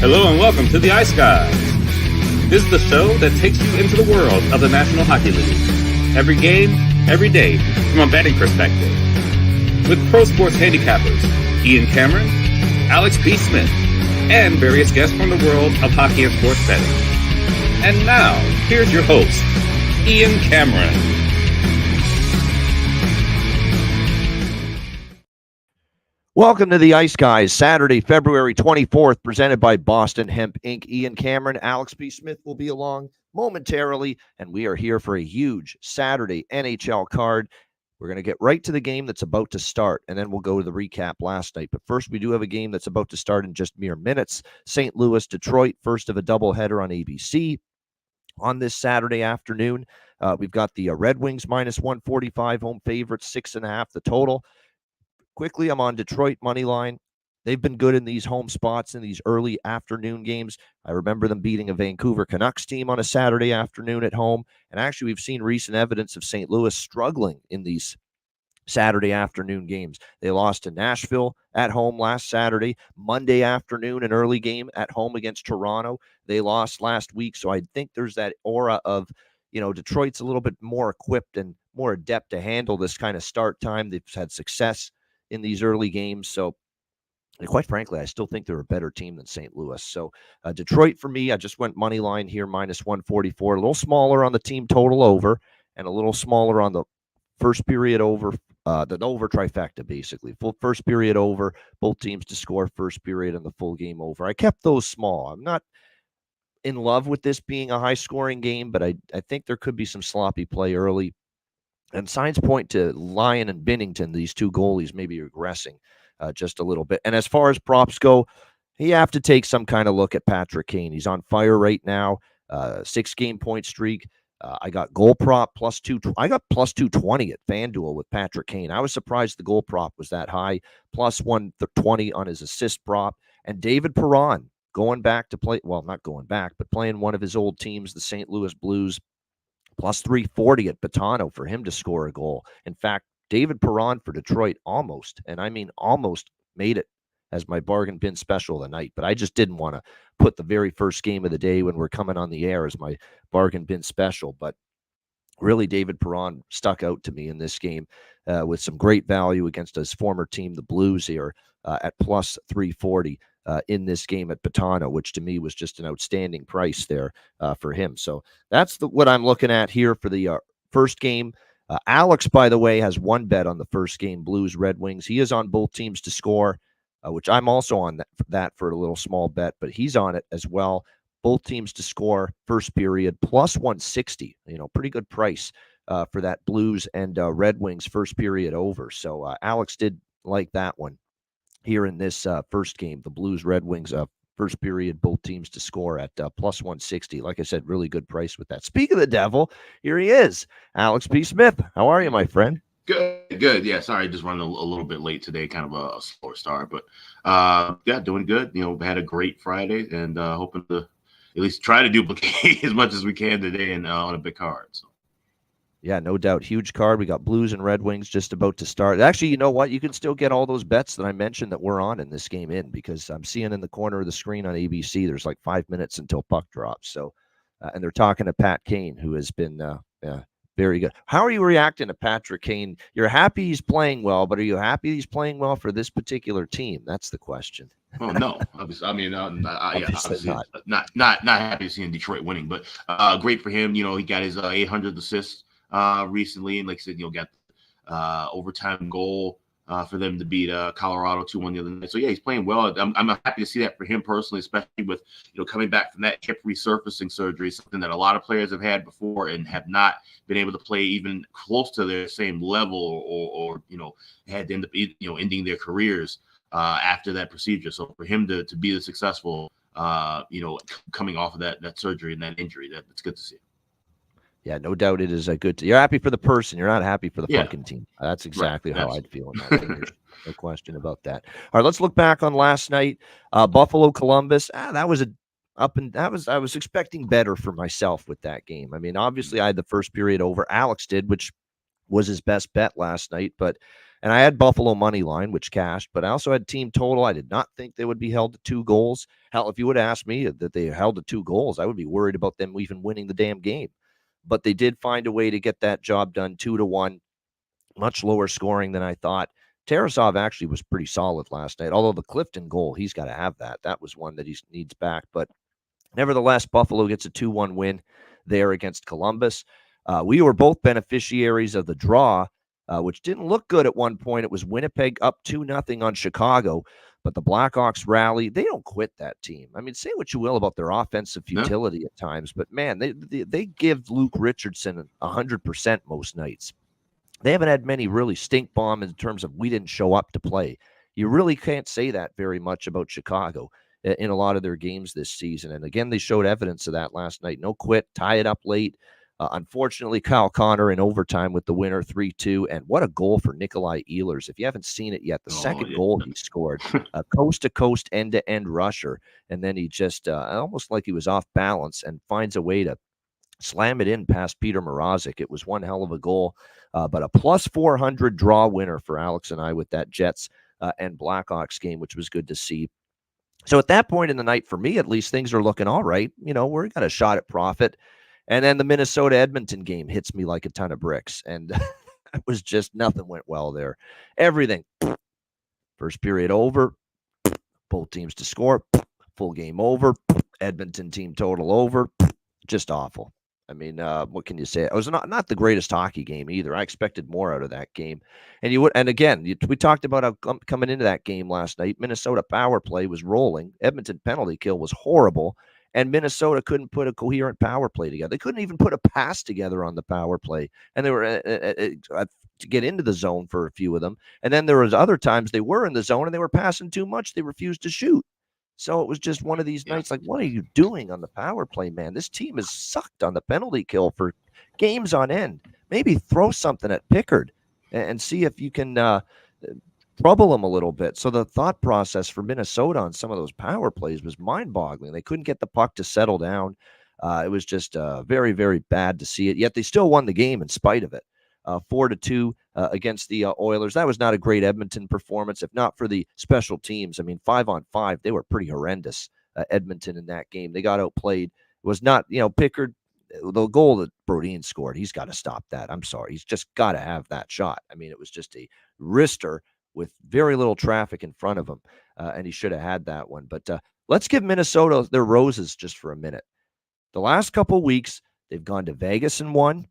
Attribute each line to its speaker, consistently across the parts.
Speaker 1: Hello and welcome to the Ice Guys. This is the show that takes you into the world of the National Hockey League. Every game, every day, from a betting perspective. With pro sports handicappers, Ian Cameron, Alex B. Smith, and various guests from the world of hockey and sports betting. And now, here's your host, Ian Cameron.
Speaker 2: Welcome to the Ice Guys, Saturday, February 24th, presented by Boston Hemp Inc. Ian Cameron, Alex B. Smith will be along momentarily, and we are here for a huge Saturday NHL card. We're going to get right to the game that's about to start, and then we'll go to the recap last night. But first, we do have a game that's about to start in just mere minutes. St. Louis, Detroit, first of a doubleheader on ABC. On this Saturday afternoon, we've got the Red Wings minus 145, home favorites, 6.5 the total. Quickly, I'm on Detroit money line. They've been good in these home spots in these early afternoon games. I remember them beating a Vancouver Canucks team on a Saturday afternoon at home. And actually, we've seen recent evidence of St. Louis struggling in these Saturday afternoon games. They lost to Nashville at home last Saturday. Monday afternoon, an early game at home against Toronto. They lost last week. So I think there's that aura of, Detroit's a little bit more equipped and more adept to handle this kind of start time. They've had success in these early games. So, and quite frankly, I still think they're a better team than St. Louis. So Detroit for me, I just went money line here, minus 144, a little smaller on the team total over and a little smaller on the first period over, the over trifecta, basically. Full first period over, both teams to score first period and the full game over. I kept those small. I'm not in love with this being a high scoring game, but I think there could be some sloppy play early. And signs point to Lyon and Binnington, these two goalies, maybe regressing just a little bit. And as far as props go, you have to take some kind of look at Patrick Kane. He's on fire right now, 6-game point streak. I got goal prop plus 2. I got plus 220 at FanDuel with Patrick Kane. I was surprised the goal prop was that high, plus 120 on his assist prop. And David Perron going back to play, well, not going back, but playing one of his old teams, the St. Louis Blues. Plus 340 at Batano for him to score a goal. In fact, David Perron for Detroit almost, and I mean almost, made it as my bargain bin special of the night. But I just didn't want to put the very first game of the day when we're coming on the air as my bargain bin special. But really, David Perron stuck out to me in this game with some great value against his former team, the Blues, here at plus 340. In this game at Batano, which to me was just an outstanding price there for him. So that's what I'm looking at here for the first game. Alex, by the way, has one bet on the first game, Blues Red Wings. He is on both teams to score, which I'm also on that for a little small bet, but he's on it as well. Both teams to score first period, plus 160. Pretty good price for that Blues and Red Wings first period over. So Alex did like that one. Here in this first game, the Blues Red Wings first period, both teams to score at plus 160. Like I said, really good price with that. Speak of the devil, here he is, Alex B. Smith. How are you, my friend?
Speaker 3: Good. Yeah, sorry, just running a little bit late today, kind of a slower start, but yeah, doing good. Had a great Friday and hoping to at least try to duplicate as much as we can today and on a big card. So.
Speaker 2: Yeah, no doubt. Huge card. We got Blues and Red Wings just about to start. Actually, you know what? You can still get all those bets that I mentioned that we're on in this game in, because I'm seeing in the corner of the screen on ABC, there's like 5 minutes until puck drops. So, and they're talking to Pat Kane, who has been very good. How are you reacting to Patrick Kane? You're happy he's playing well, but are you happy he's playing well for this particular team? That's the question.
Speaker 3: Oh no, obviously, obviously not happy seeing Detroit winning, but great for him. He got his 800th assist recently, and like I said, got overtime goal for them to beat Colorado 2-1 the other night. So yeah, he's playing well. I'm happy to see that for him personally, especially with coming back from that hip resurfacing surgery, something that a lot of players have had before and have not been able to play even close to their same level, or had to end up ending their careers after that procedure. So for him to be the successful, coming off of that surgery and that injury, that's good to see.
Speaker 2: Yeah, no doubt it is a good. You're happy for the person. You're not happy for the fucking team. That's exactly how I'd feel in that game. No question about that. All right, let's look back on last night. Buffalo, Columbus. That was I was expecting better for myself with that game. I mean, obviously I had the first period over. Alex did, which was his best bet last night. But And I had Buffalo money line, which cashed, but I also had team total. I did not think they would be held to 2 goals. Hell, if you would have asked me that they held to 2 goals, I would be worried about them even winning the damn game. But they did find a way to get that job done 2-1, much lower scoring than I thought. Tarasov actually was pretty solid last night, although the Clifton goal, he's got to have that. That was one that he needs back. But nevertheless, Buffalo gets a 2-1 win there against Columbus. We were both beneficiaries of the draw, which didn't look good at one point. It was Winnipeg up 2-0 on Chicago, but the Blackhawks rally. They don't quit, that team. I mean, say what you will about their offensive futility at times, but man, they give Luke Richardson 100% most nights. They haven't had many really stink bomb in terms of we didn't show up to play. You really can't say that very much about Chicago in a lot of their games this season. And again, they showed evidence of that last night. No quit, tie it up late. Unfortunately, Kyle Connor in overtime with the winner 3-2. And what a goal for Nikolai Ehlers. If you haven't seen it yet, the second goal he scored, coast-to-coast, end-to-end rusher. And then he just almost like he was off balance and finds a way to slam it in past Peter Mrazek. It was one hell of a goal, but a plus 400 draw winner for Alex and I with that Jets and Blackhawks game, which was good to see. So at that point in the night, for me at least, things are looking all right. You know, we're got a shot at profit. And then the Minnesota-Edmonton game hits me like a ton of bricks. And it was just nothing went well there. Everything. First period over. Both teams to score. Full game over. Edmonton team total over. Just awful. I mean, what can you say? It was not the greatest hockey game either. I expected more out of that game. And again, we talked about how coming into that game last night, Minnesota power play was rolling. Edmonton penalty kill was horrible. And Minnesota couldn't put a coherent power play together. They couldn't even put a pass together on the power play. And they were to get into the zone for a few of them. And then there was other times they were in the zone and they were passing too much. They refused to shoot. So it was just one of these nights like, what are you doing on the power play, man? This team is sucked on the penalty kill for games on end. Maybe throw something at Pickard and see if you can trouble them a little bit. So the thought process for Minnesota on some of those power plays was mind-boggling. They couldn't get the puck to settle down. It was just very, very bad to see it. Yet they still won the game in spite of it. 4-2 against the Oilers. That was not a great Edmonton performance, if not for the special teams. I mean, 5-on-5, they were pretty horrendous, Edmonton, in that game. They got outplayed. It was not, Pickard, the goal that Brodin scored, he's got to stop that. I'm sorry. He's just got to have that shot. I mean, it was just a wrister with very little traffic in front of him, and he should have had that one. But let's give Minnesota their roses just for a minute. The last couple weeks, they've gone to Vegas and won.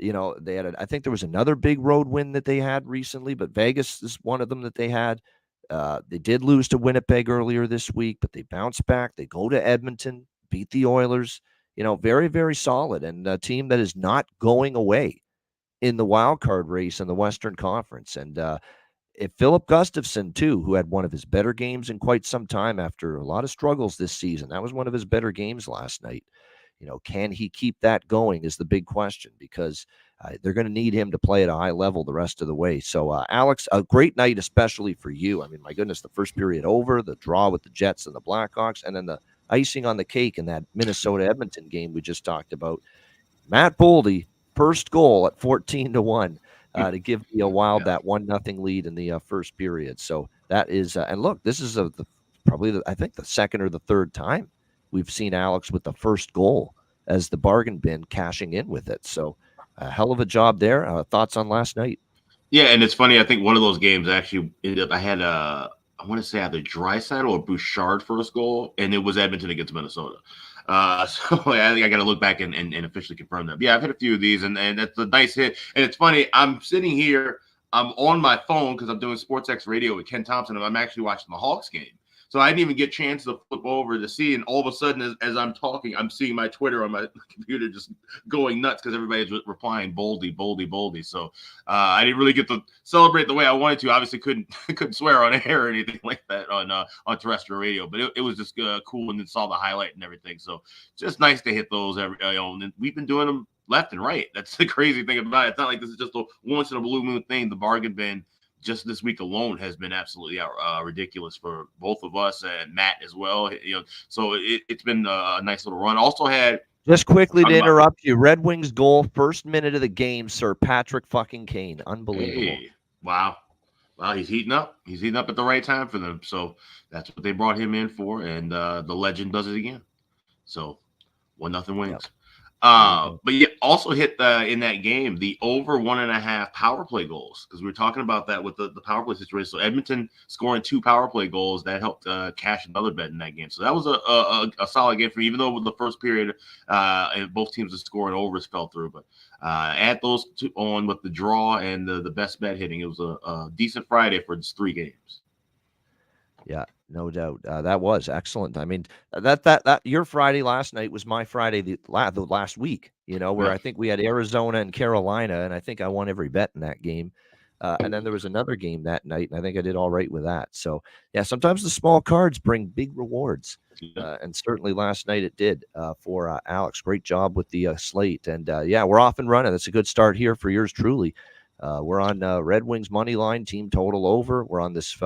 Speaker 2: They had, I think there was another big road win that they had recently, but Vegas is one of them that they had. They did lose to Winnipeg earlier this week, but they bounced back. They go to Edmonton, beat the Oilers, very, very solid, and a team that is not going away in the wild card race in the Western Conference. And if Philip Gustafsson, too, who had one of his better games in quite some time after a lot of struggles this season, that was one of his better games last night. Can he keep that going is the big question, because they're going to need him to play at a high level the rest of the way. So, Alex, a great night, especially for you. I mean, my goodness, the first period over, the draw with the Jets and the Blackhawks, and then the icing on the cake in that Minnesota-Edmonton game we just talked about. Matt Boldy, first goal at 14-1 to give the Wild that 1-0 lead in the first period. So that is, and look, this is probably I think the second or the third time we've seen Alex with the first goal as the bargain bin cashing in with it. So a hell of a job there. Thoughts on last night?
Speaker 3: Yeah, and it's funny. I think one of those games actually ended up, I had I want to say either Draisaitl or Bouchard first goal, and it was Edmonton against Minnesota. So I think I got to look back and officially confirm that. But yeah, I've hit a few of these, and that's a nice hit. And it's funny. I'm sitting here. I'm on my phone because I'm doing SportsX Radio with Ken Thompson, and I'm actually watching the Hawks game. So I didn't even get a chance to flip over to see, and all of a sudden, as I'm talking, I'm seeing my Twitter on my computer just going nuts because everybody's replying Boldy, Boldy, Boldy. So I didn't really get to celebrate the way I wanted to. Obviously, couldn't swear on air or anything like that on terrestrial radio, but it was just cool, and then saw the highlight and everything. So just nice to hit those and we've been doing them left and right. That's the crazy thing about it. It's not like this is just a once in a blue moon thing. The bargain bin just this week alone has been absolutely ridiculous for both of us and Matt as well. So it's been a nice little run. Also had,
Speaker 2: just quickly to interrupt you, Red Wings goal, first minute of the game, Sir Patrick fucking Kane. Unbelievable.
Speaker 3: Hey, wow. Well, he's heating up. He's heating up at the right time for them. So that's what they brought him in for. And the legend does it again. So 1-0
Speaker 2: Yep.
Speaker 3: Wings. But yeah, also hit in that game the over 1.5 power play goals, because we were talking about that with the power play situation. So Edmonton scoring 2 power play goals that helped cash another bet in that game. So that was a solid game for me, even though with the first period and both teams were scoring overs fell through. But add those two on with the draw and the best bet hitting, it was a decent Friday for just 3 games.
Speaker 2: Yeah, no doubt. That was excellent. I mean, that your Friday last night was my Friday the last week, where
Speaker 3: Yeah.
Speaker 2: I think we had Arizona and Carolina, and I think I won every bet in that game. And then there was another game that night, and I think I did all right with that. So, yeah, sometimes the small cards bring big rewards. And certainly last night it did for Alex. Great job with the slate. And, yeah, we're off and running. That's a good start here for yours truly. We're on Red Wings money line, team total over. We're on this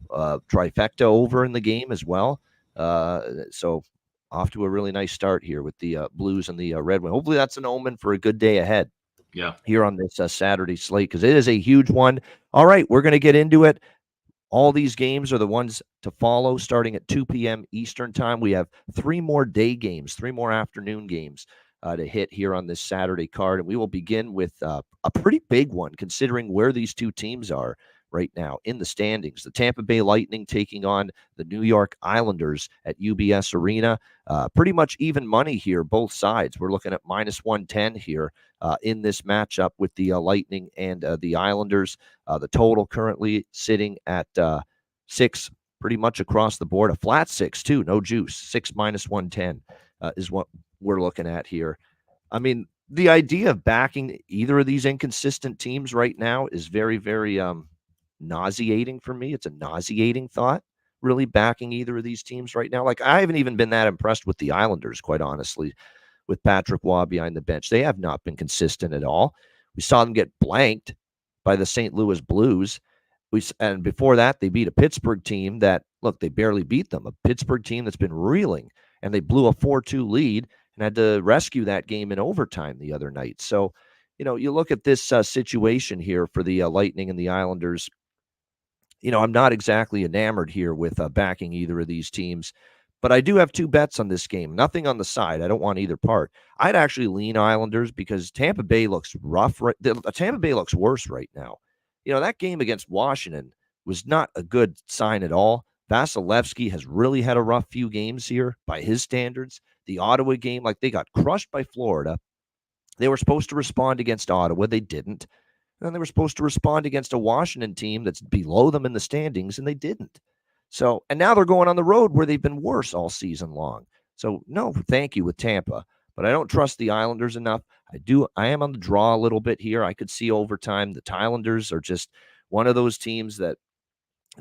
Speaker 2: trifecta over in the game as well. So off to a really nice start here with the Blues and the Red Wings. Hopefully that's an omen for a good day ahead.
Speaker 3: Yeah.
Speaker 2: Here on this Saturday slate, because it is a huge one. All right, we're going to get into it. All these games are the ones to follow starting at 2 p.m. Eastern time. We have 3 more day games, 3 more afternoon games to hit here on this Saturday card. And we will begin with a pretty big one, considering where these two teams are right now in the standings. The Tampa Bay Lightning taking on the New York Islanders at UBS Arena. Pretty much even money here, both sides. We're looking at -110 here in this matchup with the Lightning and the Islanders. The total currently sitting at 6, pretty much across the board. A flat 6, too. No juice. 6 -110 is what we're looking at here. I mean, the idea of backing either of these inconsistent teams right now is very, very nauseating for me. It's a nauseating thought, really, backing either of these teams right now. Like, I haven't even been that impressed with the Islanders, quite honestly, with Patrick Waugh behind the bench. They have not been consistent at all. We saw them get blanked by the St. Louis Blues. And before that, they beat a Pittsburgh team that, look, they barely beat them, a Pittsburgh team that's been reeling, and they blew a 4-2 lead and had to rescue that game in overtime the other night. So, you look at this situation here for the Lightning and the Islanders. I'm not exactly enamored here with backing either of these teams, but I do have 2 bets on this game. Nothing on the side. I don't want either part. I'd actually lean Islanders because Tampa Bay looks rough. Tampa Bay looks worse right now. That game against Washington was not a good sign at all. Vasilevsky has really had a rough few games here by his standards. The Ottawa game, like, they got crushed by Florida. They were supposed to respond against Ottawa. They didn't. And then they were supposed to respond against a Washington team that's below them in the standings, and they didn't. So, and now they're going on the road where they've been worse all season long. So, no, thank you with Tampa. But I don't trust the Islanders enough. I am on the draw a little bit here. I could see overtime. The Islanders are just one of those teams that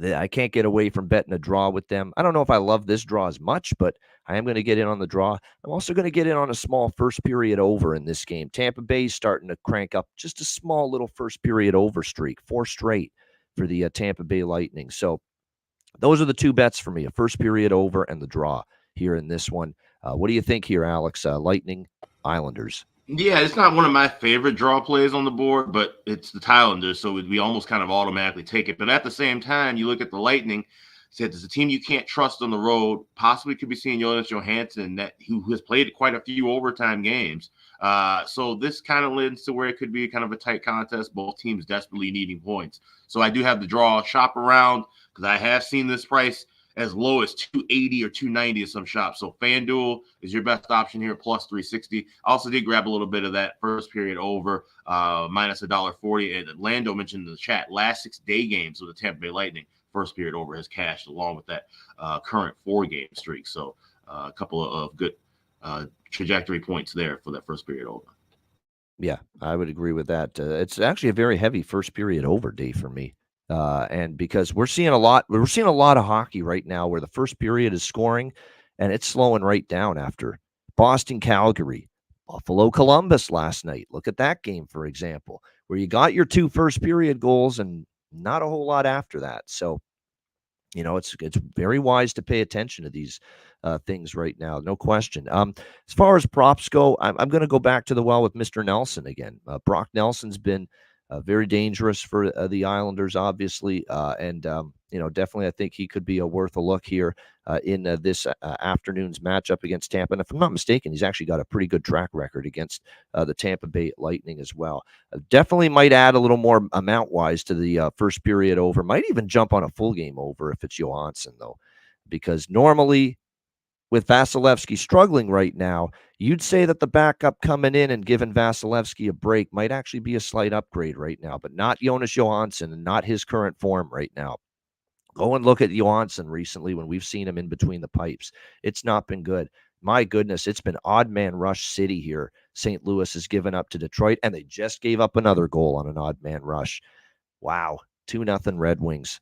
Speaker 2: I can't get away from betting a draw with them. I don't know if I love this draw as much, but I am going to get in on the draw. I'm also going to get in on a small first period over in this game. Tampa Bay's starting to crank up just a small little first period over streak, 4 straight for the Tampa Bay Lightning. So those are the 2 bets for me, a first period over and the draw here in this one. What do you think here, Alex? Lightning, Islanders.
Speaker 3: Yeah, it's not one of my favorite draw plays on the board, but it's the Islanders, so we almost kind of automatically take it. But at the same time, you look at the Lightning, said there's a team you can't trust on the road. Possibly could be seeing Jonas Johansson, who has played quite a few overtime games. So this kind of lends to where it could be kind of a tight contest, both teams desperately needing points. So I do have the draw shop around because I have seen this price as low as 280 or 290 at some shops. So FanDuel is your best option here, plus 360. I also did grab a little bit of that first period over, minus $1.40. And Lando mentioned in the chat, last 6-day games with the Tampa Bay Lightning, first period over has cashed along with that current 4-game streak. So a couple of good trajectory points there for that first period over.
Speaker 2: Yeah, I would agree with that. It's actually a very heavy first period over day for me. And because we're seeing a lot of hockey right now where the first period is scoring and it's slowing right down after Boston, Calgary, Buffalo, Columbus last night. Look at that game, for example, where you got your 2 first period goals and not a whole lot after that. So, it's very wise to pay attention to these things right now. No question. As far as props go, I'm going to go back to the well with Mr. Nelson again. Brock Nelson's been Very dangerous for the Islanders, obviously, and definitely I think he could be worth a look here in this afternoon's matchup against Tampa. And if I'm not mistaken, he's actually got a pretty good track record against the Tampa Bay Lightning as well. Definitely might add a little more amount-wise to the first period over. Might even jump on a full game over if it's Johansson, though, because normally with Vasilevsky struggling right now, you'd say that the backup coming in and giving Vasilevsky a break might actually be a slight upgrade right now, but not Jonas Johansson and not his current form right now. Go and look at Johansson recently when we've seen him in between the pipes. It's not been good. My goodness, it's been odd man rush city here. St. Louis has given up to Detroit, and they just gave up another goal on an odd man rush. Wow, 2-0 Red Wings.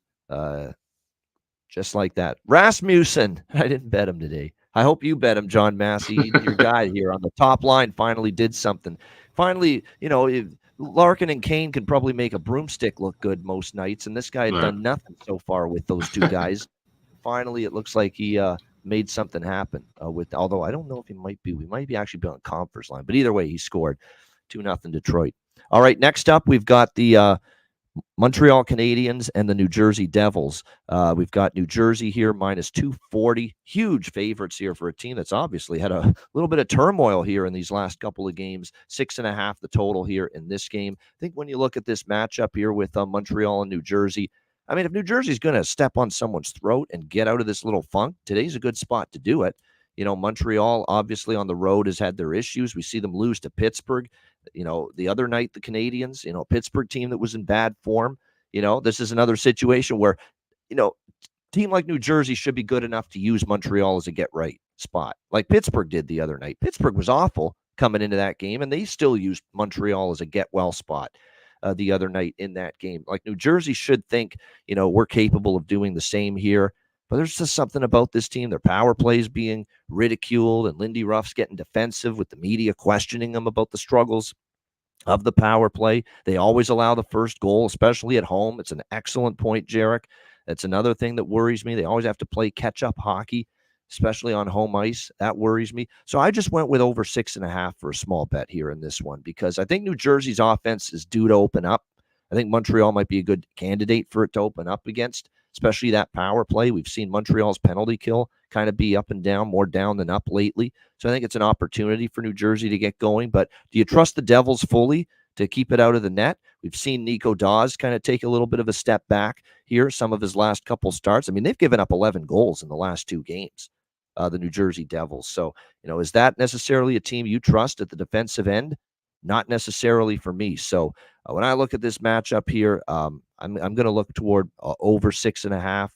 Speaker 2: Just like that. Rasmussen, I didn't bet him today. I hope you bet him, John Massey. Your guy here on the top line finally did something. Finally, Larkin and Kane could probably make a broomstick look good most nights, and this guy had done nothing so far with those two guys. Finally, it looks like he made something happen. Although I don't know if we might be actually be on conference line, but either way, he scored 2-0 Detroit. All right, next up, we've got the Montreal Canadiens and the New Jersey Devils. We've got New Jersey here minus 240. Huge favorites here for a team that's obviously had a little bit of turmoil here in these last couple of games. 6.5 the total here in this game. I think when you look at this matchup here with Montreal and New Jersey, I mean, if New Jersey's going to step on someone's throat and get out of this little funk, today's a good spot to do it. Montreal obviously on the road has had their issues. We see them lose to Pittsburgh. The other night, the Canadiens, Pittsburgh team that was in bad form. This is another situation where, team like New Jersey should be good enough to use Montreal as a get-right spot, like Pittsburgh did the other night. Pittsburgh was awful coming into that game, and they still used Montreal as a get-well spot the other night in that game. Like New Jersey should think, we're capable of doing the same here. But there's just something about this team. Their power plays being ridiculed, and Lindy Ruff's getting defensive with the media questioning them about the struggles of the power play. They always allow the first goal, especially at home. It's an excellent point, Jarek. That's another thing that worries me. They always have to play catch-up hockey, especially on home ice. That worries me. So I just went with over 6.5 for a small bet here in this one because I think New Jersey's offense is due to open up. I think Montreal might be a good candidate for it to open up against, especially that power play. We've seen Montreal's penalty kill kind of be up and down, more down than up lately. So I think it's an opportunity for New Jersey to get going. But do you trust the Devils fully to keep it out of the net? We've seen Nico Dawes kind of take a little bit of a step back here, some of his last couple starts. I mean, they've given up 11 goals in the last 2 games, the New Jersey Devils. So, is that necessarily a team you trust at the defensive end? Not necessarily for me. So when I look at this matchup here, I'm going to look toward over 6.5,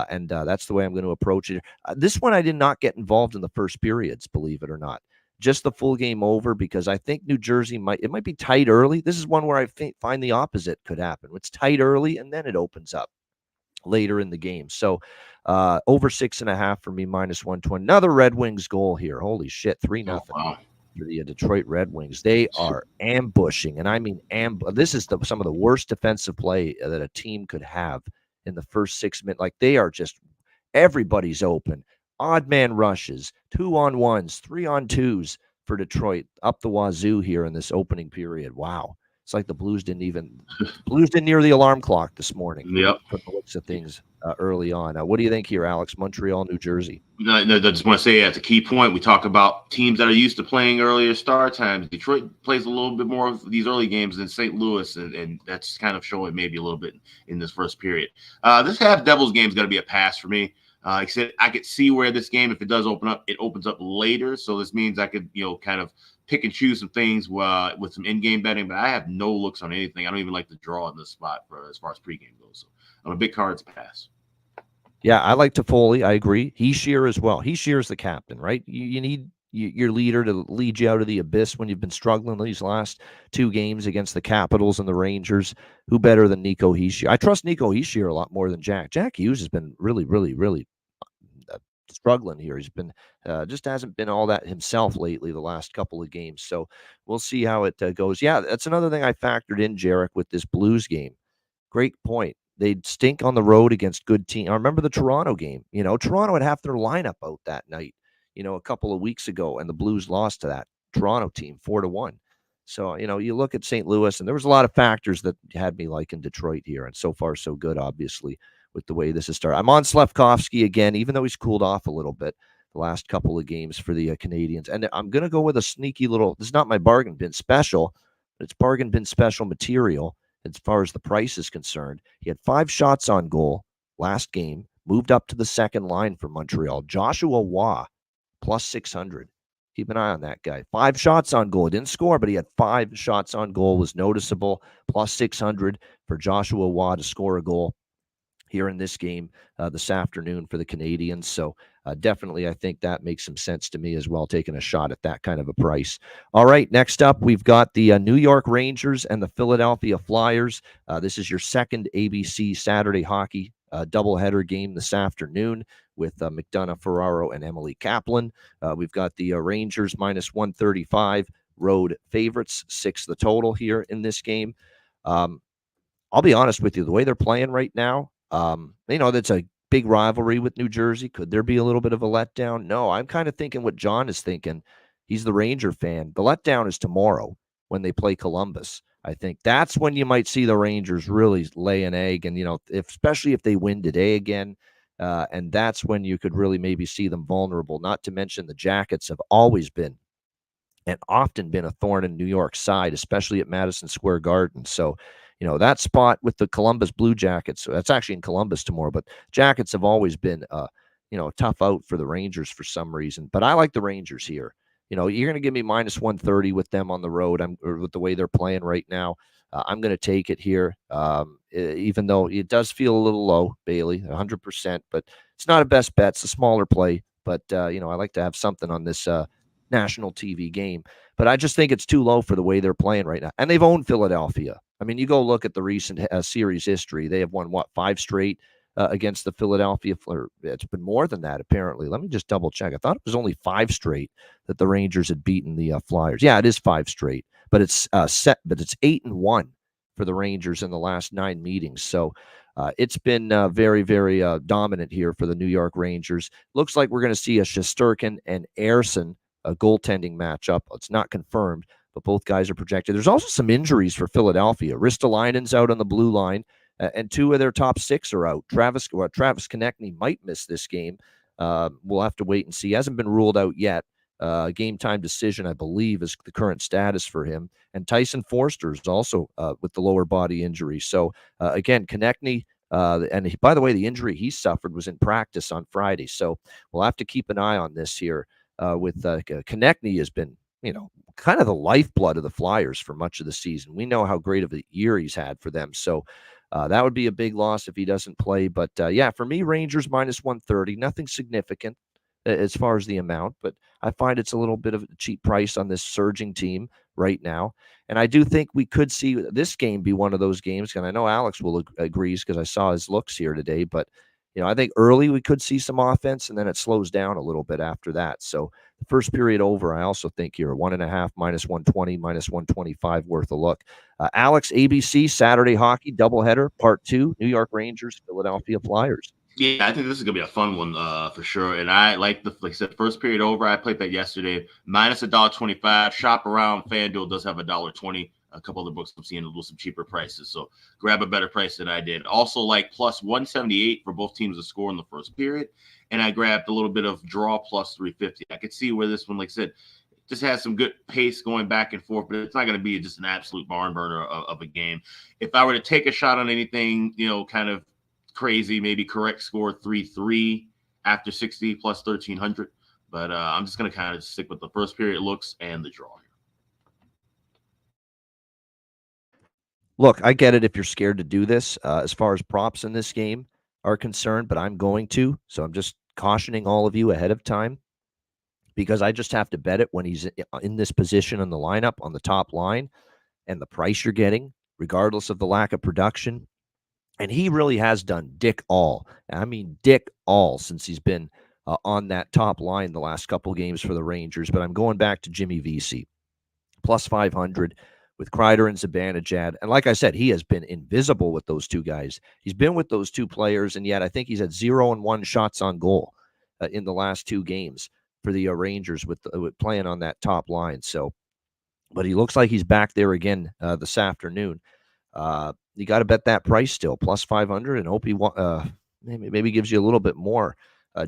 Speaker 2: and that's the way I'm going to approach it. This one I did not get involved in the first periods, believe it or not. Just the full game over because I think New Jersey might be tight early. This is one where I find the opposite could happen. It's tight early and then it opens up later in the game. So over 6.5 for me, minus 120. Another Red Wings goal here. Holy shit, 3-0. Oh, wow. For the Detroit Red Wings. They are ambushing, and I mean this is some of the worst defensive play that a team could have in the first 6 minutes. Like they are just everybody's open. Odd man rushes, 2-on-1s, 3-on-2s for Detroit up the wazoo here in this opening period. Wow. It's like the Blues didn't near the alarm clock this morning.
Speaker 3: Yep.
Speaker 2: From the looks of things early on. What do you think here, Alex? Montreal, New Jersey.
Speaker 3: No, I just want to say that's a key point. We talk about teams that are used to playing earlier start times. Detroit plays a little bit more of these early games than St. Louis, and that's kind of showing maybe a little bit in this first period. This half Devils game is going to be a pass for me. Like I said, I could see where this game, if it does open up, it opens up later. So this means I could, kind of pick and choose some things with some in-game betting, but I have no looks on anything. I don't even like the draw in this spot as far as pregame goes. So I'm a big cards pass.
Speaker 2: Yeah, I like Toffoli. I agree. Hischier as well. Hissier's the captain, right? You need your leader to lead you out of the abyss when you've been struggling these last 2 games against the Capitals and the Rangers. Who better than Nico Hischier? I trust Nico Hischier a lot more than Jack. Jack Hughes has been really, really, really struggling here. He's been just hasn't been all that himself lately the last couple of games. So we'll see how it goes. Yeah, that's another thing I factored in, Jarek, with this Blues game. Great point. They'd stink on the road against good teams. I remember the Toronto game. Toronto had half their lineup out that night, a couple of weeks ago, and the Blues lost to that Toronto team 4-1. So, you look at St. Louis, and there was a lot of factors that had me liking Detroit here, and so far so good, obviously, with the way this has started. I'm on Slafkovsky again, even though he's cooled off a little bit the last couple of games for the Canadians. And I'm going to go with a sneaky little, this is not my bargain bin special, but it's bargain bin special material as far as the price is concerned. He had 5 shots on goal last game, moved up to the second line for Montreal. Joshua Waugh, plus 600. Keep an eye on that guy. 5 shots on goal. Didn't score, but he had 5 shots on goal. Was noticeable. Plus 600 for Joshua Waugh to score a goal here in this game this afternoon for the Canadians. So definitely, I think that makes some sense to me as well, taking a shot at that kind of a price. All right, next up, we've got the New York Rangers and the Philadelphia Flyers. This is your second ABC Saturday Hockey doubleheader game this afternoon with McDonough, Ferraro, and Emily Kaplan. We've got the Rangers minus 135 road favorites, 6 the total here in this game. I'll be honest with you, the way they're playing right now, that's a big rivalry with New Jersey. Could there be a little bit of a letdown? No, I'm kind of thinking what John is thinking. He's the Ranger fan. The letdown is tomorrow when they play Columbus. I think that's when you might see the Rangers really lay an egg, and especially if they win today again, and that's when you could really maybe see them vulnerable. Not to mention the Jackets have always been and often been a thorn in New York's side, especially at Madison Square Garden. So, that spot with the Columbus Blue Jackets, so that's actually in Columbus tomorrow, but Jackets have always been, a tough out for the Rangers for some reason. But I like the Rangers here. You're going to give me minus 130 with them on the road. Or with the way they're playing right now. I'm going to take it here, even though it does feel a little low, Bailey, 100%. But it's not a best bet. It's a smaller play. But, I like to have something on this national TV game. But I just think it's too low for the way they're playing right now. And they've owned Philadelphia. I mean, you go look at the recent series history. They have won, 5 straight against the Philadelphia Flyers. It's been more than that, apparently. Let me just double check. I thought it was only 5 straight that the Rangers had beaten the Flyers. Yeah, it is 5 straight, but it's set. But it's 8-1 for the Rangers in the last 9 meetings. So it's been very, very dominant here for the New York Rangers. Looks like we're going to see a Shesterkin and Ersson a goaltending matchup. It's not confirmed, but both guys are projected. There's also some injuries for Philadelphia. Ristolainen's out on the blue line. And 2 of their top 6 are out. Travis Konechny might miss this game. We'll have to wait and see. He hasn't been ruled out yet. Game time decision, I believe, is the current status for him. And Tyson Forster is also with the lower body injury. So, again, Konechny, and by the way, the injury he suffered was in practice on Friday. So we'll have to keep an eye on this here with Konechny has been, kind of the lifeblood of the Flyers for much of the season. We know how great of a year he's had for them. So, that would be a big loss if he doesn't play. But, yeah, for me, Rangers minus 130, nothing significant as far as the amount. But I find it's a little bit of a cheap price on this surging team right now. And I do think we could see this game be one of those games. And I know Alex will agrees because I saw his looks here today. But, I think early we could see some offense, and then it slows down a little bit after that. So the first period over, I also think here, 1.5, minus 120, minus 125 worth a look. Alex, ABC, Saturday Hockey, doubleheader, part 2, New York Rangers, Philadelphia Flyers.
Speaker 3: Yeah, I think this is gonna be a fun one for sure. And I like I said, first period over. I played that yesterday, minus $1.25. Shop around. FanDuel does have $1.20. A couple other books I'm seeing a little some cheaper prices, so grab a better price than I did. Also, like plus 178 for both teams to score in the first period, and I grabbed a little bit of draw plus 350. I could see where this one, like I said, just has some good pace going back and forth, but it's not going to be just an absolute barn burner of a game. If I were to take a shot on anything, kind of crazy, maybe correct score 3-3 after 60 plus 1,300, but I'm just going to kind of stick with the first period looks and the draw.
Speaker 2: Look, I get it if you're scared to do this as far as props in this game are concerned, but I'm going to. So I'm just cautioning all of you ahead of time because I just have to bet it when he's in this position in the lineup on the top line and the price you're getting, regardless of the lack of production. And he really has done dick all. I mean, dick all since he's been on that top line the last couple games for the Rangers. But I'm going back to Jimmy Vesey, plus 500. With Kreider and Zibanejad. And like I said, he has been invisible with those 2 guys. He's been with those 2 players, and yet I think he's had 0-1 shots on goal in the last 2 games for the Rangers with playing on that top line. So but he looks like he's back there again this afternoon. You got to bet that price still, plus 500, and hope he maybe gives you a little bit more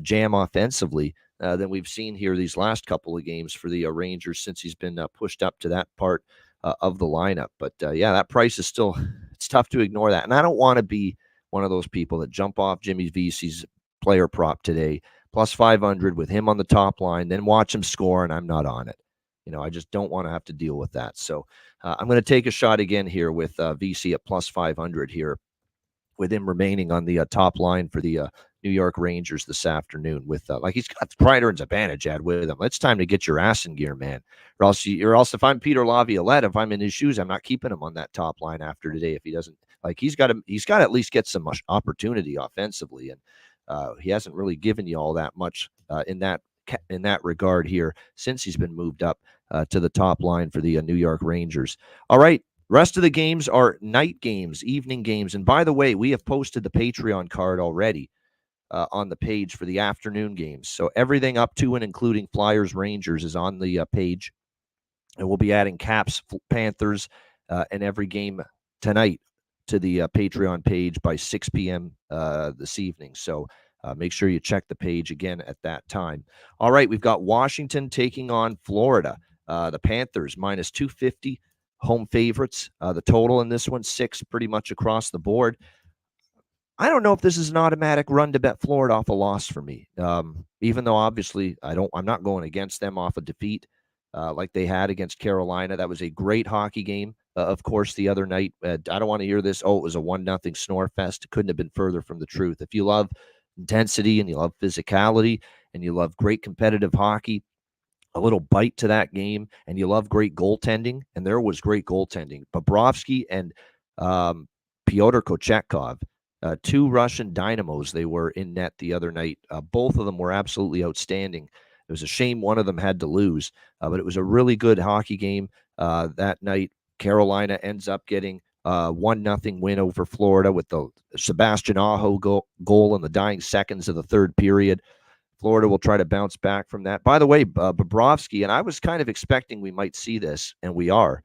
Speaker 2: jam offensively than we've seen here these last couple of games for the Rangers since he's been pushed up to that part of the lineup. But yeah, that price is still, it's tough to ignore that. And I don't want to be one of those people that jump off Jimmy Vesey's player prop today, plus 500 with him on the top line, then watch him score, and I'm not on it. I just don't want to have to deal with that. So I'm going to take a shot again here with VC at plus 500 here, with him remaining on the top line for the New York Rangers this afternoon. With like he's got Kreider and Zibanejad with him. It's time to get your ass in gear, man. Or else if I'm Peter Laviolette, if I'm in his shoes, I'm not keeping him on that top line after today. If he doesn't, like, he's got to at least get some opportunity offensively, and he hasn't really given you all that much in that regard here since he's been moved up to the top line for the New York Rangers. All right. Rest of the games are night games, evening games. And by the way, we have posted the Patreon card already on the page for the afternoon games. So everything up to and including Flyers Rangers is on the page. And we'll be adding Caps, Panthers, and every game tonight to the Patreon page by 6 p.m. This evening. So make sure you check the page again at that time. All right, we've got Washington taking on Florida. The Panthers minus 250. Home favorites. The total in this one, 6 pretty much across the board. I don't know if this is an automatic run to bet Florida off a loss for me. Even though obviously I'm not going against them off a defeat like they had against Carolina. That was a great hockey game. Of course, the other night, I don't want to hear this. Oh, it was a 1-0 snore fest. It couldn't have been further from the truth. If you love intensity and you love physicality and you love great competitive hockey, a little bite to that game, and you love great goaltending, and there was great goaltending. Bobrovsky and Pyotr Kochetkov, 2 Russian dynamos, they were in net the other night. Both of them were absolutely outstanding. It was a shame one of them had to lose, but it was a really good hockey game that night. Carolina ends up getting 1-0 win over Florida with the Sebastian Aho goal in the dying seconds of the third period. Florida will try to bounce back from that. By the way, Bobrovsky, and I was kind of expecting we might see this, and we are,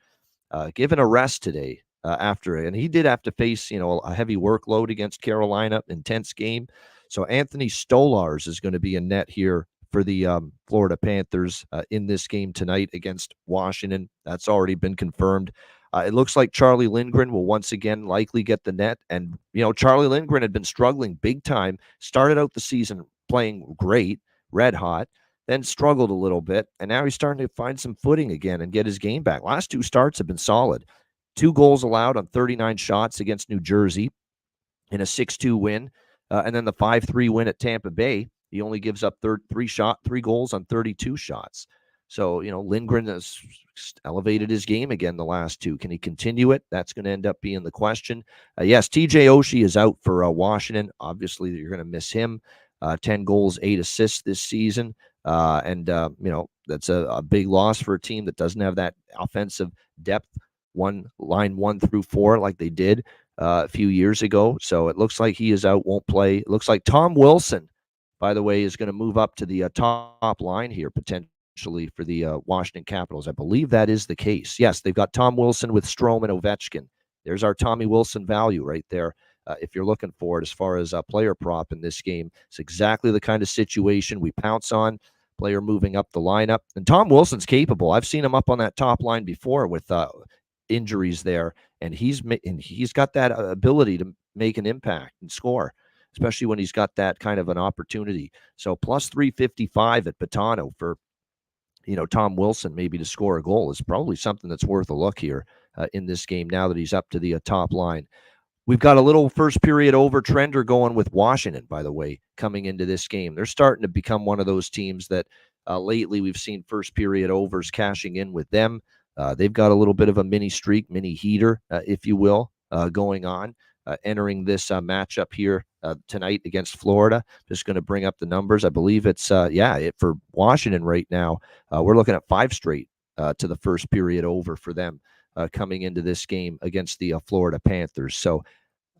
Speaker 2: given a rest today after it. And he did have to face, a heavy workload against Carolina, intense game. So Anthony Stolarz is going to be in net here for the Florida Panthers in this game tonight against Washington. That's already been confirmed. It looks like Charlie Lindgren will once again likely get the net. And, Charlie Lindgren had been struggling big time, started out the season playing great, red hot, then struggled a little bit, and now he's starting to find some footing again and get his game back. Last 2 starts have been solid. 2 goals allowed on 39 shots against New Jersey in a 6-2 win, and then the 5-3 win at Tampa Bay. He only gives up 3 goals on 32 shots. So, Lindgren has elevated his game again the last 2. Can he continue it? That's going to end up being the question. Yes, TJ Oshie is out for Washington. Obviously, you're going to miss him. 10 goals, 8 assists this season. And that's a big loss for a team that doesn't have that offensive depth, line 1 through 4 like they did a few years ago. So it looks like he is out, won't play. It looks like Tom Wilson, by the way, is going to move up to the top line here potentially for the Washington Capitals. I believe that is the case. Yes, they've got Tom Wilson with Strome and Ovechkin. There's our Tommy Wilson value right there. If you're looking for it as far as a player prop in this game, it's exactly the kind of situation we pounce on, player moving up the lineup. And Tom Wilson's capable. I've seen him up on that top line before with injuries there, and he's got that ability to make an impact and score, especially when he's got that kind of an opportunity. So plus 355 at Betano for Tom Wilson maybe to score a goal is probably something that's worth a look here in this game now that he's up to the top line. We've got a little first period over trender going with Washington, by the way, coming into this game. They're starting to become one of those teams that lately we've seen first period overs cashing in with them. They've got a little bit of a mini streak, mini heater, if you will, going on, entering this matchup here tonight against Florida. Just going to bring up the numbers. I believe it's, for Washington right now, we're looking at 5 straight to the first period over for them. Coming into this game against the Florida Panthers. So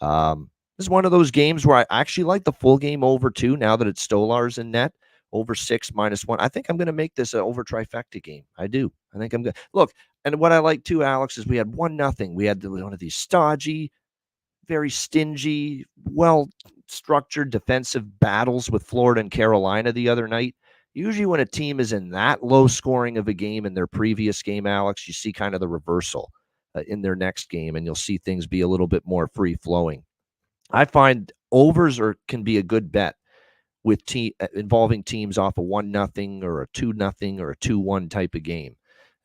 Speaker 2: this is one of those games where I actually like the full game over too, now that it's Stolarz in net, over 6 -1. I think I'm going to make this an over trifecta game. I do. I think I'm going to. Look, And what I like too, Alex, is we had 1-0. We had one of these stodgy, very stingy, well-structured defensive battles with Florida and Carolina the other night. Usually when a team is in that low scoring of a game in their previous game, Alex, you see kind of the reversal in their next game, and you'll see things be a little bit more free-flowing. I find overs can be a good bet with involving teams off a 1-0 or a 2-0 or a 2-1 type of game.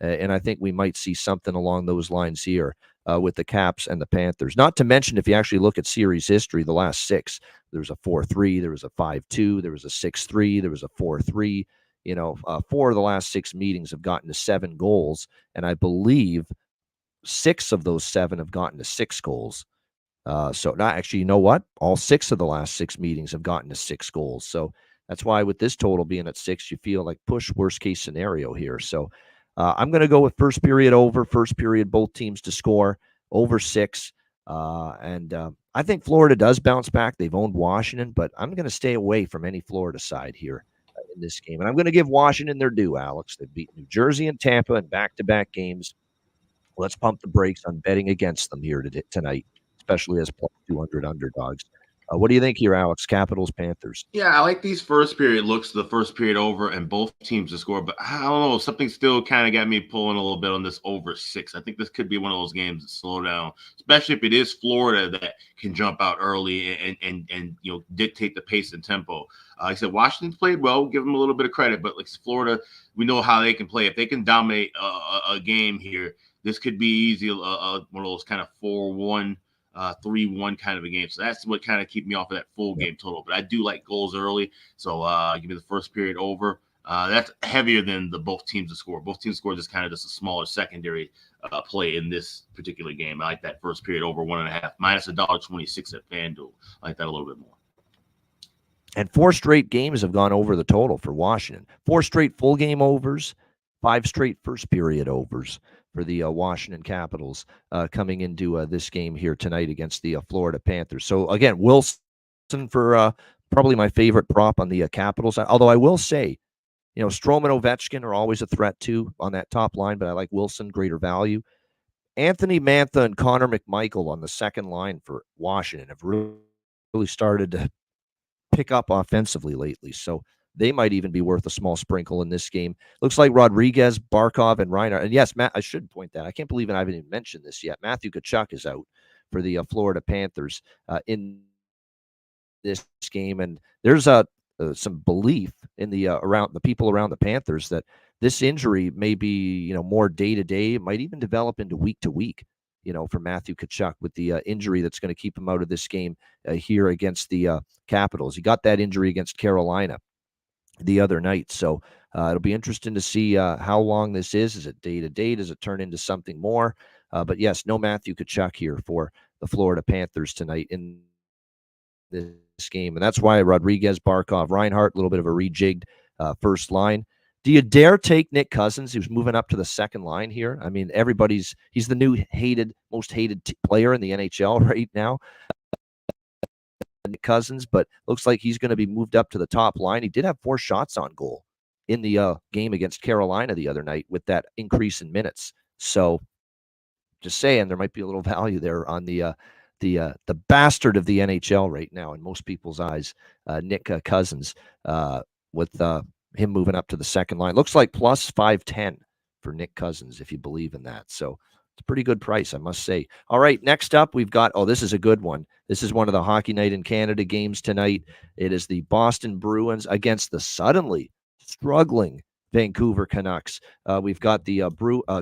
Speaker 2: And I think we might see something along those lines here with the Caps and the Panthers. Not to mention, if you actually look at series history, the last 6, there was a 4-3, there was a 5-2, there was a 6-3, there was a 4-3. 4 of the last 6 meetings have gotten to 7 goals, and I believe 6 of those 7 have gotten to 6 goals. So not actually, you know what? All 6 of the last 6 meetings have gotten to 6 goals. So that's why with this total being at 6, you feel like push worst case scenario here. So I'm going to go with first period over, first period, both teams to score over 6. And I think Florida does bounce back. They've owned Washington, but I'm going to stay away from any Florida side here in this game. And I'm going to give Washington their due, Alex. They've beat New Jersey and Tampa in back-to-back games. Let's pump the brakes on betting against them here tonight, especially as plus 200 underdogs. What do you think here, Alex? Capitals, Panthers.
Speaker 3: Yeah, I like these first period looks, the first period over, and both teams to score. But I don't know, something still kind of got me pulling a little bit on this over 6. I think this could be one of those games that slow down, especially if it is Florida that can jump out early and dictate the pace and tempo. Like I said, Washington's played well. We'll give them a little bit of credit, but like Florida, we know how they can play. If they can dominate a game here, this could be easy. One of those kind of 4-1. 3-1 kind of a game. So that's what kind of keep me off of that full game total. But I do like goals early. So give me the first period over. That's heavier than the both teams to score. Both teams score just a smaller secondary play in this particular game. I like that first period over 1.5 minus $1.26 at FanDuel. I like that a little bit more.
Speaker 2: And 4 straight games have gone over the total for Washington. 4 straight full game overs, 5 straight first period overs for the Washington Capitals coming into this game here tonight against the Florida Panthers. So, again, Wilson for probably my favorite prop on the Capitals. Although I will say, Stroman, Ovechkin are always a threat too on that top line, but I like Wilson, greater value. Anthony Mantha and Connor McMichael on the second line for Washington have really started to pick up offensively lately. So they might even be worth a small sprinkle in this game. Looks like Rodriguez, Barkov, and Reinhart. And yes, Matt, I should point that. I can't believe I haven't even mentioned this yet. Matthew Tkachuk is out for the Florida Panthers in this game. And there's some belief in the around the people around the Panthers that this injury may be, more day-to-day. It might even develop into week-to-week, for Matthew Tkachuk with the injury that's going to keep him out of this game here against the Capitals. He got that injury against Carolina the other night. So it'll be interesting to see how long this is. Is it day-to-day? Does it turn into something more? But yes, no Matthew Tkachuk here for the Florida Panthers tonight in this game. And that's why Rodriguez, Barkov, Reinhart, a little bit of a rejigged first line. Do you dare take Nick Cousins, who's moving up to the second line here? I mean, he's the new most hated player in the NHL right now. Nick Cousins, but looks like he's going to be moved up to the top line. He did have 4 shots on goal in the game against Carolina the other night with that increase in minutes. So just saying, there might be a little value there on the bastard of the NHL right now in most people's eyes, Nick Cousins, with him moving up to the second line. Looks like plus 510 for Nick Cousins, if you believe in that. So it's a pretty good price, I must say. All right, next up, we've got, this is a good one. This is one of the Hockey Night in Canada games tonight. It is the Boston Bruins against the suddenly struggling Vancouver Canucks. We've got the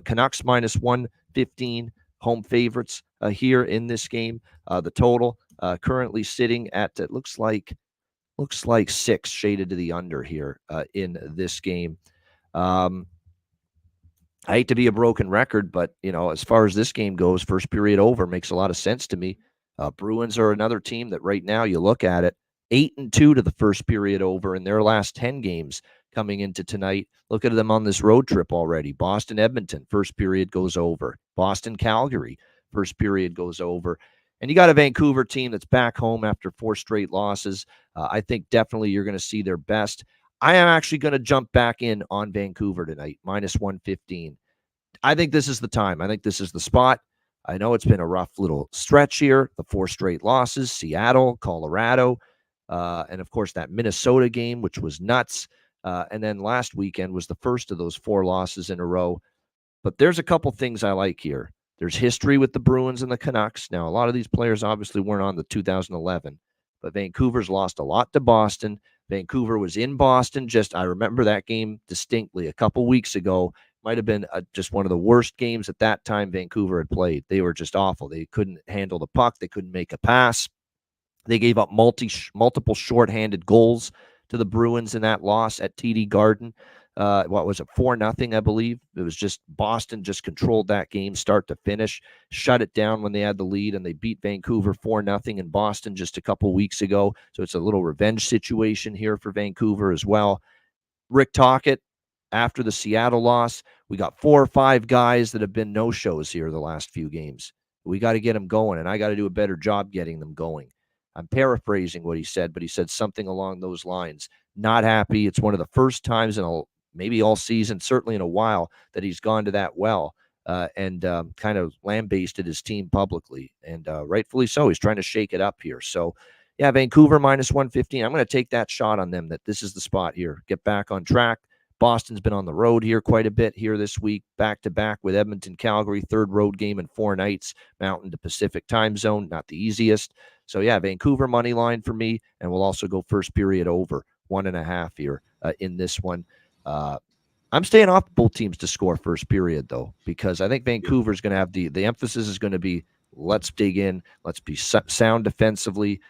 Speaker 2: Canucks minus 115 home favorites here in this game. The total currently sitting at, it looks like 6 shaded to the under here in this game. I hate to be a broken record, but, as far as this game goes, first period over makes a lot of sense to me. Bruins are another team that right now you look at it, 8-2 to the first period over in their last 10 games coming into tonight. Look at them on this road trip already. Boston, Edmonton, first period goes over. Boston, Calgary, first period goes over. And you got a Vancouver team that's back home after 4 straight losses. I think definitely you're going to see their best. I am actually going to jump back in on Vancouver tonight, minus 115. I think this is the time. I think this is the spot. I know it's been a rough little stretch here. The 4 straight losses, Seattle, Colorado, and of course that Minnesota game, which was nuts. And then last weekend was the first of those 4 losses in a row. But there's a couple things I like here. There's history with the Bruins and the Canucks. Now, a lot of these players obviously weren't on the 2011, but Vancouver's lost a lot to Boston. Vancouver was in Boston. I remember that game distinctly a couple weeks ago. Might have been just one of the worst games at that time Vancouver had played. They were just awful. They couldn't handle the puck. They couldn't make a pass. They gave up multiple shorthanded goals to the Bruins in that loss at TD Garden. What was it, 4-0, I believe? It was just Boston just controlled that game start to finish, shut it down when they had the lead, and they beat Vancouver 4-0 in Boston just a couple weeks ago. So it's a little revenge situation here for Vancouver as well. Rick Tocchet, after the Seattle loss, we got 4 or 5 guys that have been no-shows here the last few games. We got to get them going, and I got to do a better job getting them going. I'm paraphrasing what he said, but he said something along those lines. Not happy. It's one of the first times in maybe all season, certainly in a while, that he's gone to that well and kind of lambasted his team publicly. And rightfully so. He's trying to shake it up here. So, yeah, Vancouver minus 115. I'm going to take that shot on them that this is the spot here. Get back on track. Boston's been on the road here quite a bit here this week, back-to-back with Edmonton, Calgary, 3rd road game in 4 nights, Mountain to Pacific time zone, not the easiest. So, yeah, Vancouver money line for me, and we'll also go first period over 1.5 here in this one. I'm staying off both teams to score first period, though, because I think Vancouver's going to have the emphasis is going to be let's dig in, let's be sound defensively.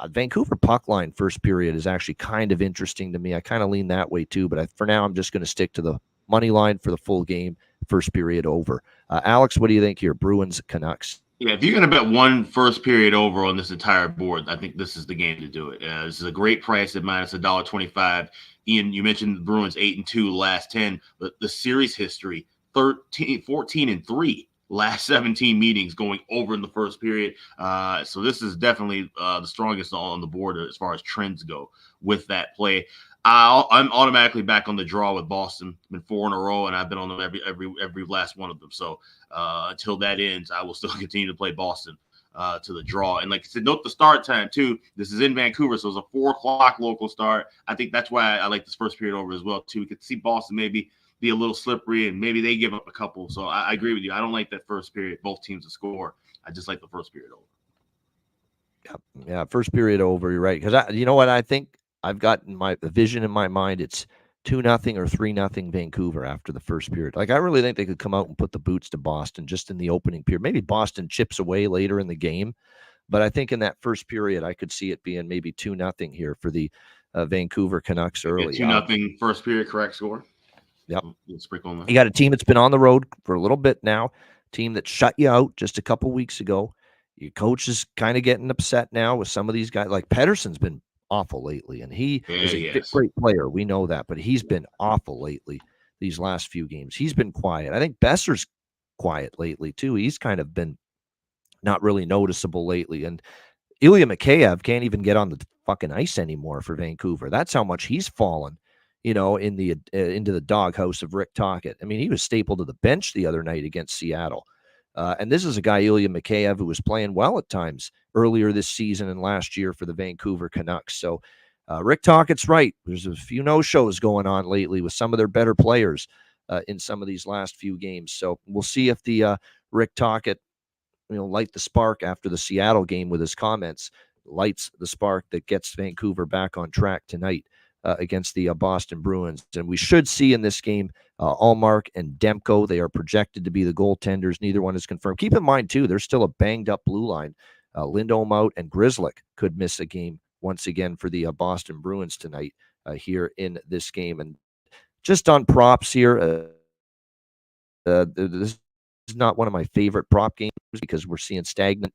Speaker 2: Vancouver puck line first period is actually kind of interesting to me. I kind of lean that way too, but for now I'm just going to stick to the money line for the full game, first period over. Alex, what do you think here? Bruins, Canucks.
Speaker 3: Yeah, if you're going to bet one first period over on this entire board, I think this is the game to do it. This is a great price at minus $1.25. Ian, you mentioned the Bruins 8-2 last 10, but the series history 14-3 last 17 meetings going over in the first period. So this is definitely the strongest on the board as far as trends go with that play. I'm automatically back on the draw with Boston. Been 4 in a row, and I've been on them every last one of them. So until that ends, I will still continue to play Boston to the draw. And like I said, note the start time too. This is in Vancouver, so it's a 4 o'clock local start. I think that's why I like this first period over as well too. We could see Boston maybe be a little slippery, and maybe they give up a couple. So I agree with you. I don't like that first period, both teams to score. I just like the first period over.
Speaker 2: Yeah, first period over. You're right. Because you know what I think I've got the vision in my mind. It's 2-0 or 3-0 Vancouver after the first period. Like I really think they could come out and put the boots to Boston just in the opening period. Maybe Boston chips away later in the game, but I think in that first period I could see it being maybe 2-0 here for the Vancouver Canucks early.
Speaker 3: 2-0 first period, correct score.
Speaker 2: Yep.
Speaker 3: Sprinkle on
Speaker 2: You got a team that's been on the road for a little bit now, team that shut you out just a couple weeks ago. Your coach is kind of getting upset now with some of these guys. Like Pettersson's been awful lately, and he is a great player. We know that, but he's been awful lately these last few games. He's been quiet. I think Besser's quiet lately too. He's kind of been not really noticeable lately. And Ilya Mikheyev can't even get on the fucking ice anymore for Vancouver. That's how much he's fallen, in the into the doghouse of Rick Tocchet. I mean, he was stapled to the bench the other night against Seattle. And this is a guy, Ilya Mikheyev, who was playing well at times earlier this season and last year for the Vancouver Canucks. So Rick Tocchet's right. There's a few no-shows going on lately with some of their better players in some of these last few games. So we'll see if the Rick Tocchet, light the spark after the Seattle game with his comments, lights the spark that gets Vancouver back on track tonight against the Boston Bruins. And we should see in this game Allmark and Demko. They are projected to be the goaltenders. Neither one is confirmed. Keep in mind, too, there's still a banged-up blue line. Lindholm out, and Grzelcyk could miss a game once again for the Boston Bruins tonight here in this game. And just on props here, this is not one of my favorite prop games because we're seeing stagnant,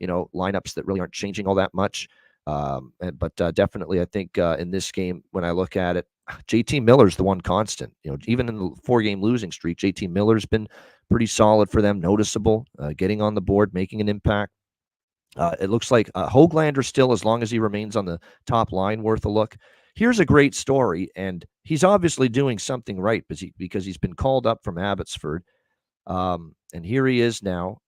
Speaker 2: lineups that really aren't changing all that much. But definitely, I think in this game, when I look at it, JT Miller's the one constant. Even in the 4-game losing streak, JT Miller's been pretty solid for them, noticeable, getting on the board, making an impact. It looks like Höglander still, as long as he remains on the top line, worth a look. Here's a great story, and he's obviously doing something right because he's been called up from Abbotsford. And here he is now.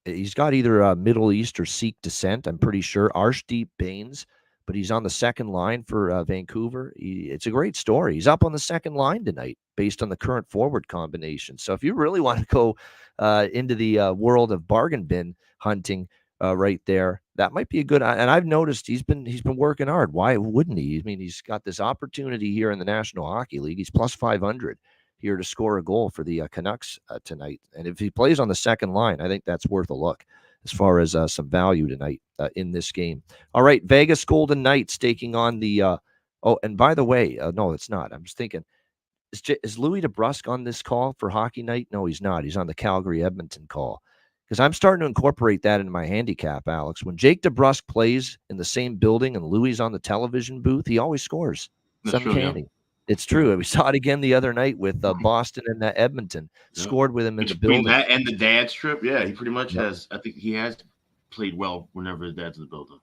Speaker 2: He's got either Middle East or Sikh descent, I'm pretty sure. Arshdeep Bains, but he's on the second line for Vancouver. It's a great story. He's up on the second line tonight based on the current forward combination. So if you really want to go into the world of bargain bin hunting right there, that might be a good. And I've noticed he's been working hard. Why wouldn't he? I mean, he's got this opportunity here in the National Hockey League. He's plus 500 here to score a goal for the Canucks tonight. And if he plays on the second line, I think that's worth a look as far as some value tonight in this game. All right, Vegas Golden Knights taking on the oh, and by the way, no, it's not. I'm just thinking, is Louis DeBrusque on this call for Hockey Night? No, he's not. He's on the Calgary Edmonton call. Because I'm starting to incorporate that into my handicap, Alex. When Jake DeBrusque plays in the same building and Louis on the television booth, he always scores. It's uncanny. Yeah. It's true. We saw it again the other night with Boston and Edmonton. Scored with him in the building.
Speaker 3: That and the dad's trip, yeah, he pretty much has. I think he has played well whenever his dad's in the building.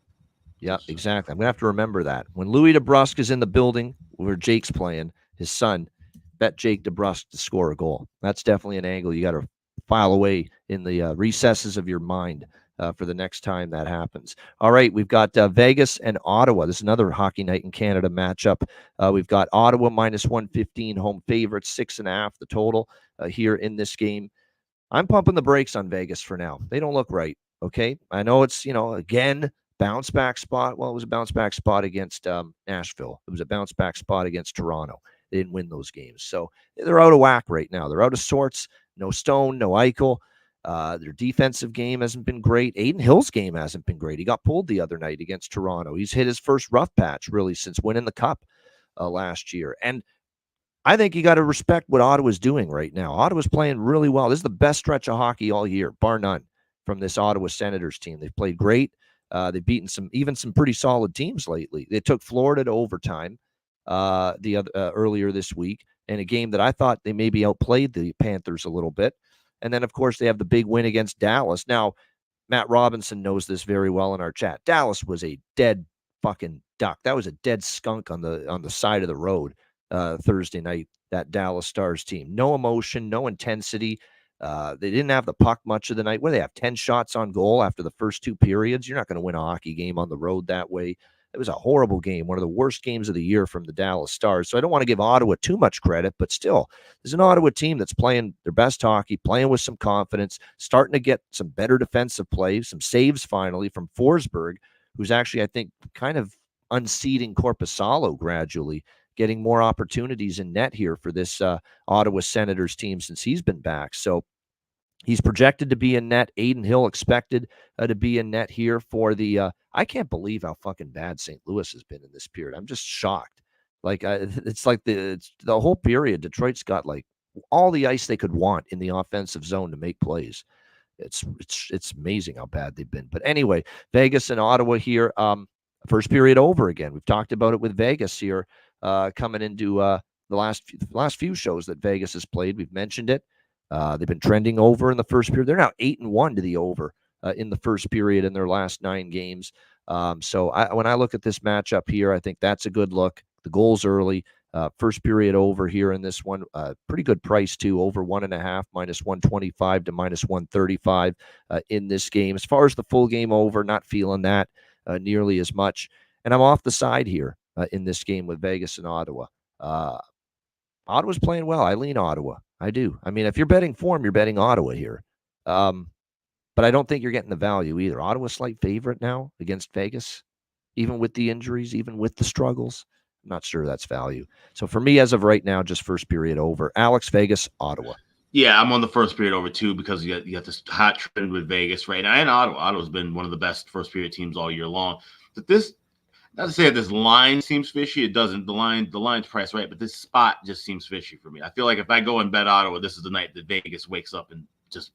Speaker 2: Yeah, exactly. I'm gonna have to remember that. When Louis DeBrusque is in the building where Jake's playing, his son, bet Jake DeBrusque to score a goal. That's definitely an angle you got to file away in the recesses of your mind for the next time that happens. All right, we've got Vegas and Ottawa. This is another Hockey Night in Canada matchup. We've got Ottawa minus 115, home favorites, 6.5 the total here in this game. I'm pumping the brakes on Vegas for now. They don't look right, okay? I know it's, again, bounce back spot. Well, it was a bounce back spot against Nashville. It was a bounce back spot against Toronto. They didn't win those games. So they're out of whack right now. They're out of sorts. No Stone, no Eichel. Their defensive game hasn't been great. Aiden Hill's game hasn't been great. He got pulled the other night against Toronto. He's hit his first rough patch, really, since winning the Cup last year. And I think you got to respect what Ottawa's doing right now. Ottawa's playing really well. This is the best stretch of hockey all year, bar none, from this Ottawa Senators team. They've played great. They've beaten some pretty solid teams lately. They took Florida to overtime earlier this week in a game that I thought they maybe outplayed the Panthers a little bit. And then, of course, they have the big win against Dallas. Now, Matt Robinson knows this very well in our chat. Dallas was a dead fucking duck. That was a dead skunk on the side of the road Thursday night, that Dallas Stars team. No emotion, no intensity. They didn't have the puck much of the night. What do they have, 10 shots on goal after the first two periods? You're not going to win a hockey game on the road that way. It was a horrible game, one of the worst games of the year from the Dallas Stars. So I don't want to give Ottawa too much credit, but still, there's an Ottawa team that's playing their best hockey, playing with some confidence, starting to get some better defensive play, some saves finally from Forsberg, who's actually, I think, kind of unseating Korpisalo gradually, getting more opportunities in net here for this Ottawa Senators team since he's been back. So he's projected to be in net. Aiden Hill expected to be in net here for the I can't believe how fucking bad St. Louis has been in this period. I'm just shocked. Like it's like the whole period, Detroit's got like all the ice they could want in the offensive zone to make plays. It's amazing how bad they've been. But anyway, Vegas and Ottawa here. First period over again. We've talked about it with Vegas here coming into the last few shows that Vegas has played. We've mentioned it. They've been trending over in the first period. They're now 8-1 to the over in the first period in their last 9 games. So when I look at this matchup here, I think that's a good look. The goals early, first period over here in this one. Pretty good price too, over 1.5, minus 125 to minus 135 in this game. As far as the full game over, not feeling that nearly as much. And I'm off the side here in this game with Vegas and Ottawa. Ottawa's playing well. I lean Ottawa. I do. I mean, if you're betting form, you're betting Ottawa here. But I don't think you're getting the value either. Ottawa's slight favorite now against Vegas, even with the injuries, even with the struggles. I'm not sure that's value. So for me, as of right now, just first period over. Alex, Vegas, Ottawa.
Speaker 3: Yeah, I'm on the first period over too because you got this hot trend with Vegas right now, and Ottawa. Ottawa's been one of the best first period teams all year long. But this, not to say that this line seems fishy. It doesn't. The line's priced right, but this spot just seems fishy for me. I feel like if I go and bet Ottawa, this is the night that Vegas wakes up and just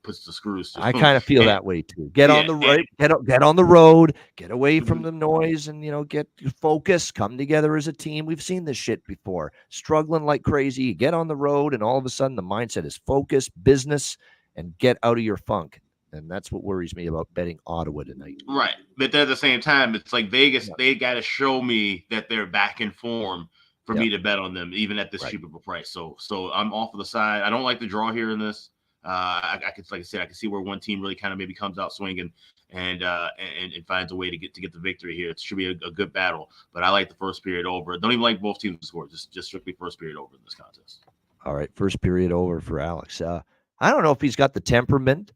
Speaker 3: puts the screws to.
Speaker 2: I kind of feel that way too. Get on the road, get away from the noise, and get focused. Come together as a team. We've seen this shit before. Struggling like crazy, you get on the road, and all of a sudden the mindset is focus, business, and get out of your funk. And that's what worries me about betting Ottawa tonight.
Speaker 3: Right. But at the same time, it's like Vegas, they got to show me that they're back in form for me to bet on them, even at this cheap of a price. So I'm off of the side. I don't like the draw here in this. I could, like I said, I can see where one team really kind of maybe comes out swinging and finds a way to get the victory here. It should be a good battle. But I like the first period over. Don't even like both teams to score. Just strictly first period over in this contest.
Speaker 2: All right, first period over for Alex. I don't know if he's got the temperament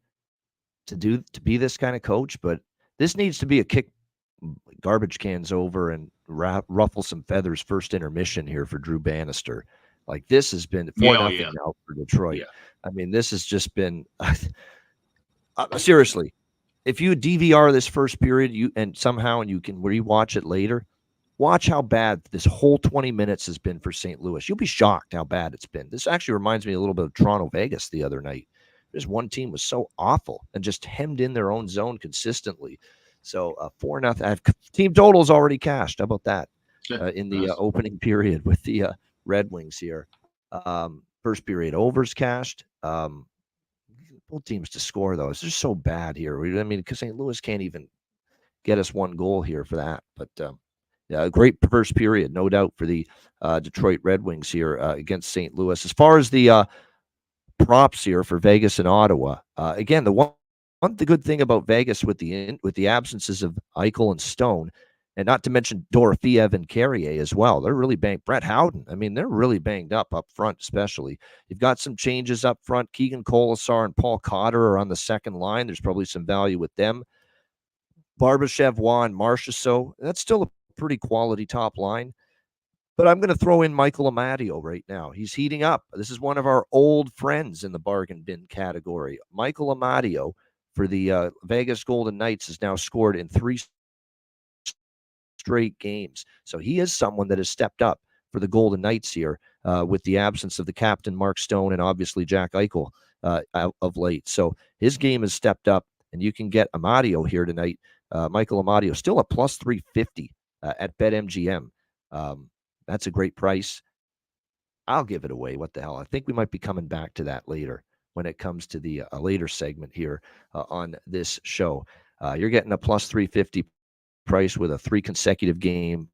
Speaker 2: to be this kind of coach, but this needs to be a kick garbage cans over and ruffle some feathers first intermission here for Drew Bannister. Like, this has been 4-0 now for Detroit. I mean, this has just been seriously. If you DVR this first period, you can rewatch it later. Watch how bad this whole 20 minutes has been for St. Louis. You'll be shocked how bad it's been. This actually reminds me a little bit of Toronto Vegas the other night. This one team was so awful and just hemmed in their own zone consistently. So 4-0. Team totals already cashed. How about that? In the opening period with the Red Wings here. First period overs cashed. Both teams to score, though. It's just so bad here. I mean, because St. Louis can't even get us one goal here for that. But a great first period, no doubt, for the Detroit Red Wings here against St. Louis. As far as the props here for Vegas and Ottawa, again, the good thing about Vegas with the absences of Eichel and Stone, and not to mention Dorofeev and Carrier as well, they're really banged. Brett Howden, I mean, they're really banged up front, especially. You've got some changes up front. Keegan Colasar and Paul Cotter are on the second line. There's probably some value with them. Barbashev, Juan, Marchessault, that's still a pretty quality top line. But I'm going to throw in Michael Amadio right now. He's heating up. This is one of our old friends in the bargain bin category. Michael Amadio for the Vegas Golden Knights has now scored in 3 straight games. So he is someone that has stepped up for the Golden Knights here with the absence of the captain, Mark Stone, and obviously Jack Eichel of late. So his game has stepped up, and you can get Amadio here tonight. Michael Amadio still at plus 350 at BetMGM. That's a great price. I'll give it away. What the hell? I think we might be coming back to that later when it comes to the later segment here on this show. You're getting a plus 350 price with a 3 consecutive game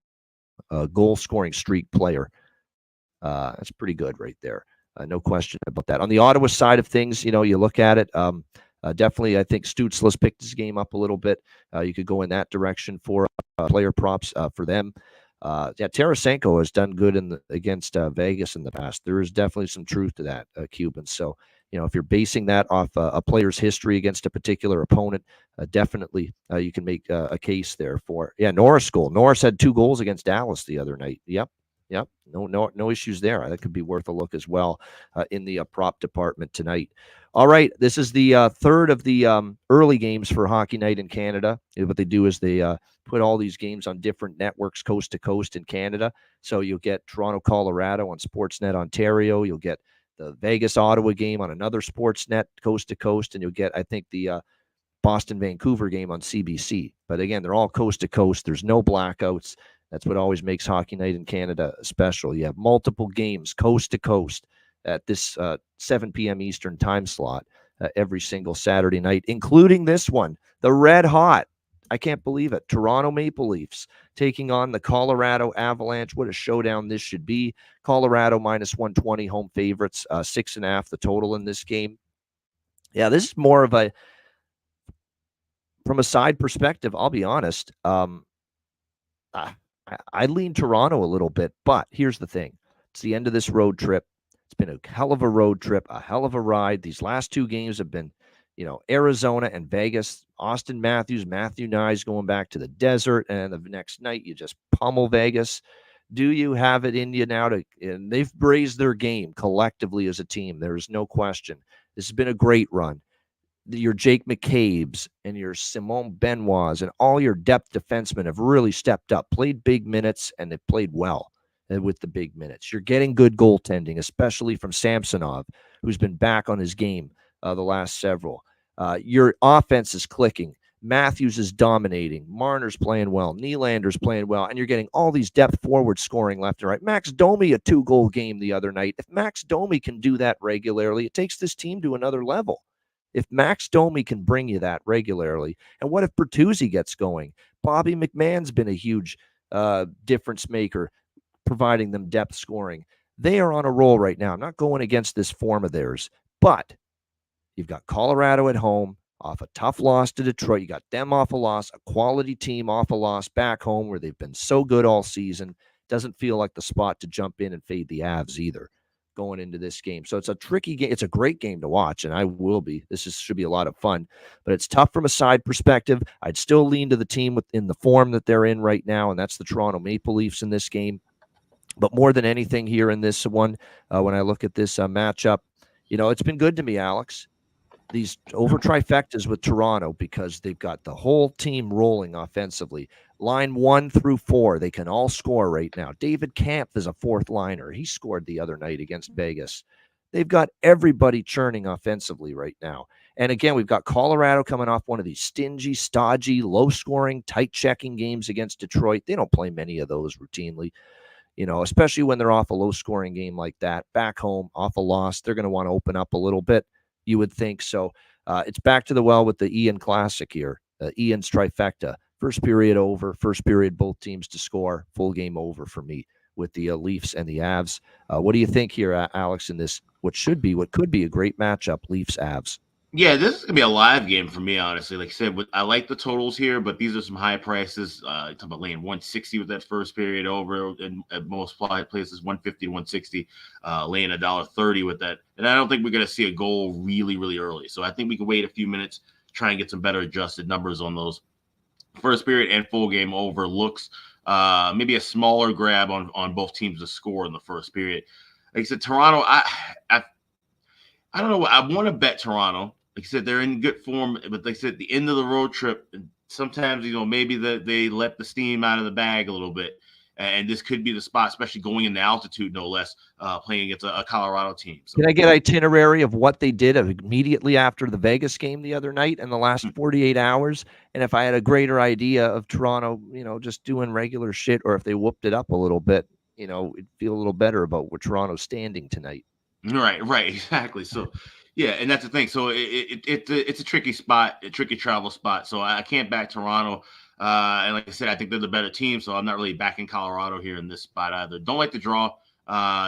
Speaker 2: goal scoring streak player. That's pretty good right there. No question about that. On the Ottawa side of things, you look at it. Definitely, I think Stützle's picked his game up a little bit. You could go in that direction for player props for them. Tarasenko has done good against Vegas in the past. There is definitely some truth to that, Cuban. So, if you're basing that off a player's history against a particular opponent, definitely you can make a case there for. Norris goal. Norris had 2 goals against Dallas the other night. Yep. No issues there. That could be worth a look as well in the prop department tonight. All right, this is the third of the early games for Hockey Night in Canada. What they do is they put all these games on different networks coast to coast in Canada. So you'll get Toronto, Colorado on Sportsnet Ontario. You'll get the Vegas, Ottawa game on another Sportsnet coast to coast. And you'll get, I think, the Boston, Vancouver game on CBC. But again, they're all coast to coast. There's no blackouts. That's what always makes Hockey Night in Canada special. You have multiple games coast to coast at this 7 p.m. Eastern time slot every single Saturday night, including this one, the red hot. I can't believe it. Toronto Maple Leafs taking on the Colorado Avalanche. What a showdown this should be. Colorado minus 120 home favorites, 6.5 the total in this game. Yeah, this is more of from a side perspective, I'll be honest. I lean Toronto a little bit, but here's the thing. It's the end of this road trip. It's been a hell of a road trip, a hell of a ride. These last 2 games have been, Arizona and Vegas. Austin Matthews, Matthew Nyes going back to the desert, and the next night you just pummel Vegas. Do you have it in you now and they've raised their game collectively as a team. There's no question. This has been a great run. Your Jake McCabe's and your Simone Benoit's and all your depth defensemen have really stepped up, played big minutes, and they've played well with the big minutes. You're getting good goaltending, especially from Samsonov, who's been back on his game the last several. Your offense is clicking. Matthews is dominating. Marner's playing well. Nylander's playing well. And you're getting all these depth forward scoring left and right. Max Domi, a 2-goal game the other night. If Max Domi can do that regularly, it takes this team to another level. If Max Domi can bring you that regularly, and what if Bertuzzi gets going? Bobby McMahon's been a huge difference maker. providing them depth scoring. They are on a roll right now. I'm not going against this form of theirs, but you've got Colorado at home off a tough loss to Detroit. You got them off a loss, a quality team off a loss back home where they've been so good all season. Doesn't feel like the spot to jump in and fade the Avs either going into this game. So it's a tricky game. It's a great game to watch, and I will be. Should be a lot of fun, but it's tough from a side perspective. I'd still lean to the team in the form that they're in right now, and that's the Toronto Maple Leafs in this game. But more than anything here in this one, when I look at this matchup, it's been good to me, Alex. These over trifectas with Toronto, because they've got the whole team rolling offensively. Line 1 through 4, they can all score right now. David Kampf is a fourth liner. He scored the other night against Vegas. They've got everybody churning offensively right now. And again, we've got Colorado coming off one of these stingy, stodgy, low-scoring, tight-checking games against Detroit. They don't play many of those routinely, especially when they're off a low-scoring game like that. Back home, off a loss, they're going to want to open up a little bit, you would think. So it's back to the well with the Ian Classic here, Ian's trifecta. First period over, first period both teams to score, full game over for me with the Leafs and the Avs. What do you think here, Alex, in this what could be a great matchup, Leafs-Avs?
Speaker 3: Yeah, this is going to be a live game for me, honestly. Like I said, I like the totals here, but these are some high prices. Talking about laying 160 with that first period over, and at most places 150 to 160, laying $1.30 with that. And I don't think we're going to see a goal really, really early. So I think we can wait a few minutes, try and get some better adjusted numbers on those first period and full game over looks. Maybe a smaller grab on both teams to score in the first period. Like I said, Toronto, I don't know. I want to bet Toronto. Like I said, they're in good form, but like I said, the end of the road trip, sometimes, maybe they let the steam out of the bag a little bit. And this could be the spot, especially going into altitude, no less, playing against a Colorado team. So,
Speaker 2: can I get itinerary of what they did immediately after the Vegas game the other night in the last 48 hours? And if I had a greater idea of Toronto, just doing regular shit, or if they whooped it up a little bit, it'd feel a little better about where Toronto's standing tonight.
Speaker 3: Right, exactly. So, yeah, and that's the thing. So it's a tricky spot, a tricky travel spot. So I can't back Toronto. And like I said, I think they're the better team, so I'm not really backing Colorado here in this spot either. Don't like the draw.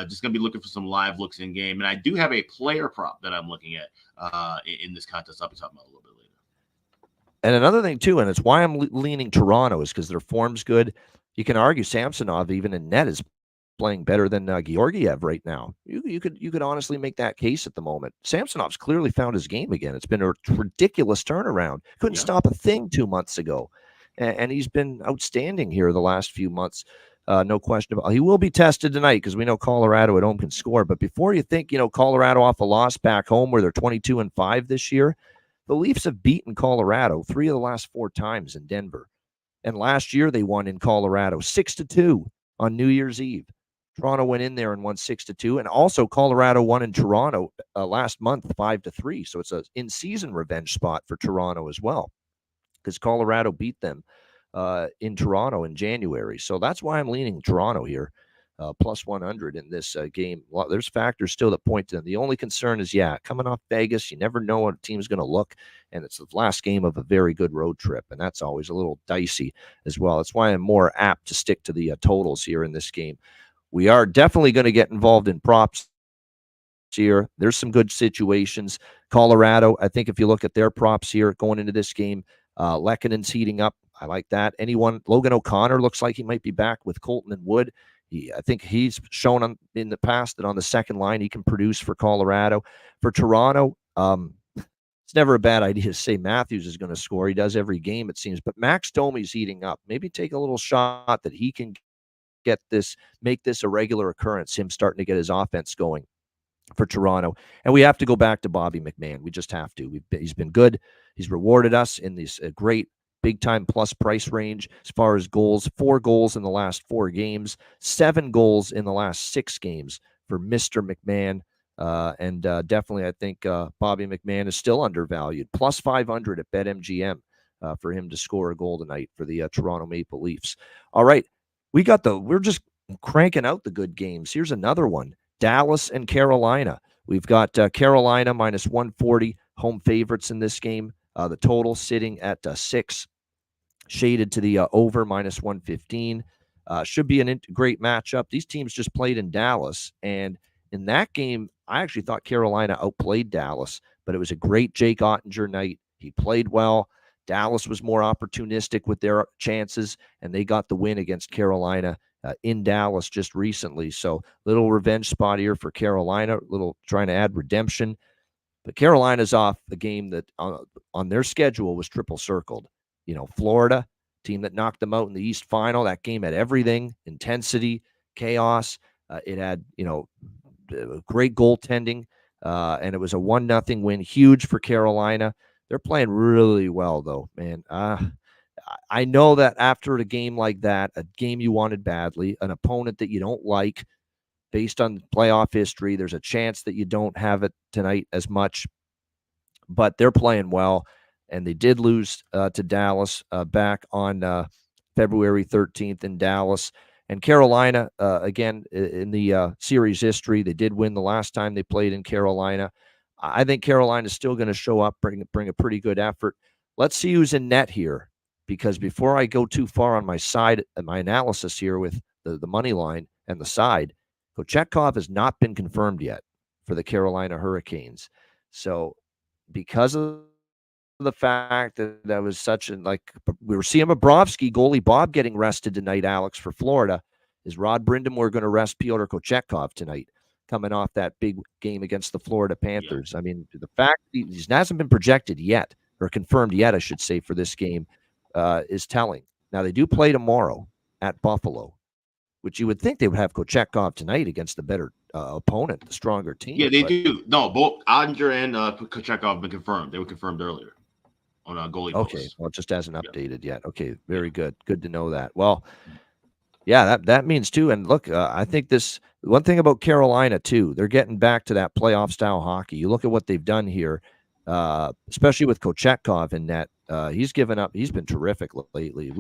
Speaker 3: Just going to be looking for some live looks in game. And I do have a player prop that I'm looking at in this contest. I'll be talking about a little bit later.
Speaker 2: And another thing, too, and it's why I'm leaning Toronto, is because their form's good. You can argue Samsonov, even in net, is playing better than Georgiev right now. You could honestly make that case at the moment. Samsonov's clearly found his game again. It's been a ridiculous turnaround. Couldn't stop a thing 2 months ago. And he's been outstanding here the last few months. No question about it. He will be tested tonight because we know Colorado at home can score. But before you think, Colorado off a loss back home where they're 22-5 this year, the Leafs have beaten Colorado 3 of the last 4 times in Denver. And last year they won in Colorado 6-2 on New Year's Eve. Toronto went in there and won 6-2. And also Colorado won in Toronto last month 5-3. So it's an in-season revenge spot for Toronto as well, because Colorado beat them in Toronto in January. So that's why I'm leaning Toronto here, plus 100 in this game. Well, there's factors still that point to them. The only concern is, coming off Vegas, you never know what a team's going to look, and it's the last game of a very good road trip, and that's always a little dicey as well. That's why I'm more apt to stick to the totals here in this game. We are definitely going to get involved in props here. There's some good situations. Colorado, I think if you look at their props here going into this game, Lekkonen's heating up. I like that. Logan O'Connor looks like he might be back with Colton and Wood. I think he's shown in the past that on the second line he can produce for Colorado. For Toronto, it's never a bad idea to say Matthews is going to score. He does every game, it seems. But Max Domi's heating up. Maybe take a little shot that he can make this a regular occurrence, him starting to get his offense going for Toronto. And we have to go back to Bobby McMahon. We just have to. He's been good. He's rewarded us in this great big-time plus price range as far as goals. 4 goals in the last 4 games, 7 goals in the last 6 games for Mr. McMahon. And definitely I think Bobby McMahon is still undervalued. Plus 500 at BetMGM for him to score a goal tonight for the Toronto Maple Leafs. All right. We're just cranking out the good games. Here's another one. Dallas and Carolina. We've got Carolina minus 140 home favorites in this game. The total sitting at 6, shaded to the over minus 115. Should be a great matchup. These teams just played in Dallas, and in that game, I actually thought Carolina outplayed Dallas, but it was a great Jake Ottinger night. He played well. Dallas was more opportunistic with their chances, and they got the win against Carolina in Dallas just recently. So little revenge spot here for Carolina, little trying to add redemption. But Carolina's off a game that on their schedule was triple circled. Florida, team that knocked them out in the East Final. That game had everything: intensity, chaos. It had, great goaltending, and it was a 1-0 win. Huge for Carolina. They're playing really well, though, man. I know that after a game like that, a game you wanted badly, an opponent that you don't like, based on playoff history, there's a chance that you don't have it tonight as much. But they're playing well, and they did lose to Dallas back on February 13th in Dallas. And Carolina, again, in the series history, they did win the last time they played in Carolina. I think Carolina is still going to show up, bring a pretty good effort. Let's see who's in net here, because before I go too far on my side, my analysis here with the money line and the side, Kochetkov has not been confirmed yet for the Carolina Hurricanes. So because of the fact that was such we were seeing Bobrovsky, goalie Bob, getting rested tonight, Alex, for Florida. Is Rod Brind'Amour going to rest Pyotr Kochetkov tonight, coming off that big game against the Florida Panthers? Yeah. I mean, the fact he hasn't been projected yet, or confirmed yet, I should say, for this game is telling. Now, they do play tomorrow at Buffalo, which you would think they would have Kochetkov tonight against the better opponent, the stronger team.
Speaker 3: Yeah, they do. No, both Ottinger and Kochetkov have been confirmed. They were confirmed earlier on goalie posts.
Speaker 2: Okay, well, it just hasn't updated yet. Okay, very good. Good to know that. Well, yeah, that means too. And look, I think this one thing about Carolina too, they're getting back to that playoff style hockey. You look at what they've done here, especially with Kochetkov in net. He's given up. He's been terrific lately.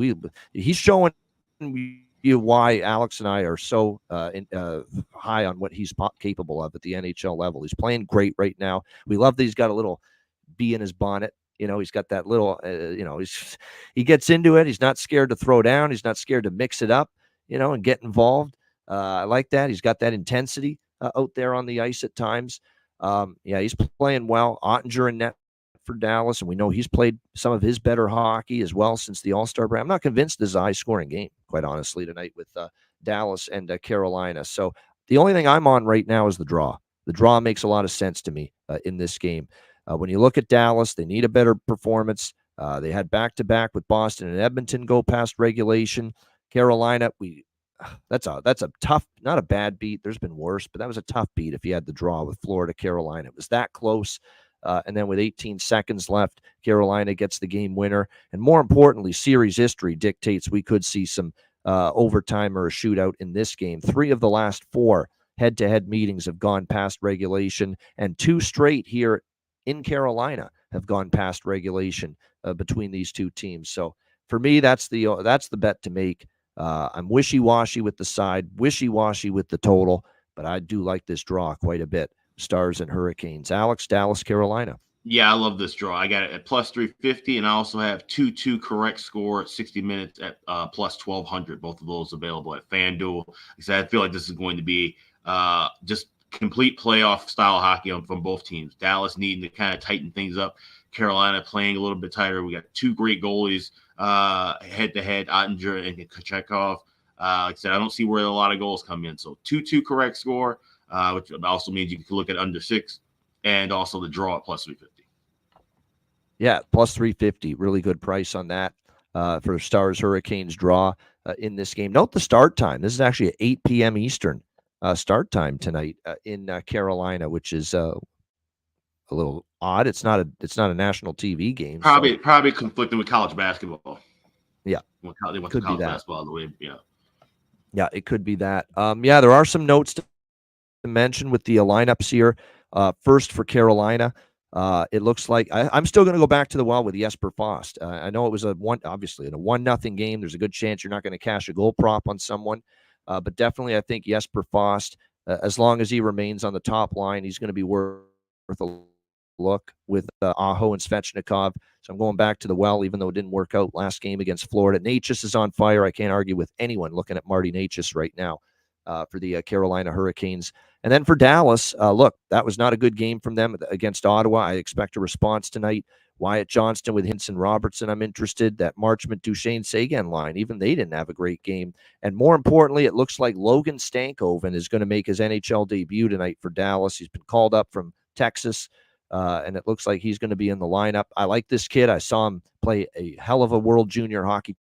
Speaker 2: He's showing you why Alex and I are so high on what he's capable of at the NHL level. He's playing great right now. We love that he's got a little bee in his bonnet. He's got that little, he gets into it. He's not scared to throw down. He's not scared to mix it up, and get involved. I like that. He's got that intensity out there on the ice at times. He's playing well. Ottinger in net for Dallas, and we know he's played some of his better hockey as well since the All-Star break. I'm not convinced this is a high-scoring game, quite honestly, tonight with Dallas and Carolina. So the only thing I'm on right now is the draw. The draw makes a lot of sense to me in this game. When you look at Dallas, they need a better performance. They had back-to-back with Boston and Edmonton go past regulation. Carolina, that's a tough, not a bad beat. There's been worse, but that was a tough beat if you had the draw with Florida, Carolina. It was that close. And then with 18 seconds left, Carolina gets the game winner. And more importantly, series history dictates we could see some overtime or a shootout in this game. 3 of the last 4 head-to-head meetings have gone past regulation, and 2 straight here in Carolina have gone past regulation between these two teams. So for me, that's the bet to make. I'm wishy-washy with the side, wishy-washy with the total, but I do like this draw quite a bit. Stars and Hurricanes. Alex, Dallas, Carolina.
Speaker 3: Yeah, I love this draw. I got it at plus 350, and I also have 2-2 correct score at 60 minutes at plus 1,200. Both of those available at FanDuel. I feel like this is going to be just complete playoff style hockey from both teams. Dallas needing to kind of tighten things up. Carolina playing a little bit tighter. We got 2 great goalies head-to-head, Ottinger and Kochetkov. Like I said, I don't see where a lot of goals come in. So 2-2 correct score, which also means you can look at under 6, and also the draw at plus 350.
Speaker 2: Yeah, plus 350. Really good price on that for Stars Hurricanes draw in this game. Note the start time. This is actually at 8 p.m. Eastern start time tonight in Carolina, which is a little odd. It's not a national TV game.
Speaker 3: Probably conflicting with college basketball.
Speaker 2: Yeah,
Speaker 3: they went to college basketball the way.
Speaker 2: Yeah, it could be that. There are some notes to mention with the lineups here. First for Carolina, it looks like I'm still going to go back to the well with Jesper Fast. I know it was obviously in a 1-0 game. There's a good chance you're not going to cash a goal prop on someone, but definitely I think Jesper Fast, as long as he remains on the top line, he's going to be worth a look with Aho and Svechnikov. So I'm going back to the well, even though it didn't work out last game against Florida. Necas is on fire. I can't argue with anyone looking at Marty Necas right now for the Carolina Hurricanes. And then for Dallas, look, that was not a good game from them against Ottawa. I expect a response tonight. Wyatt Johnston with Hinson Robertson, I'm interested. That Marchment Duchesne Sagan line, even they didn't have a great game. And more importantly, it looks like Logan Stankoven is going to make his NHL debut tonight for Dallas. He's been called up from Texas, and it looks like he's going to be in the lineup. I like this kid. I saw him play a hell of a World Junior Hockey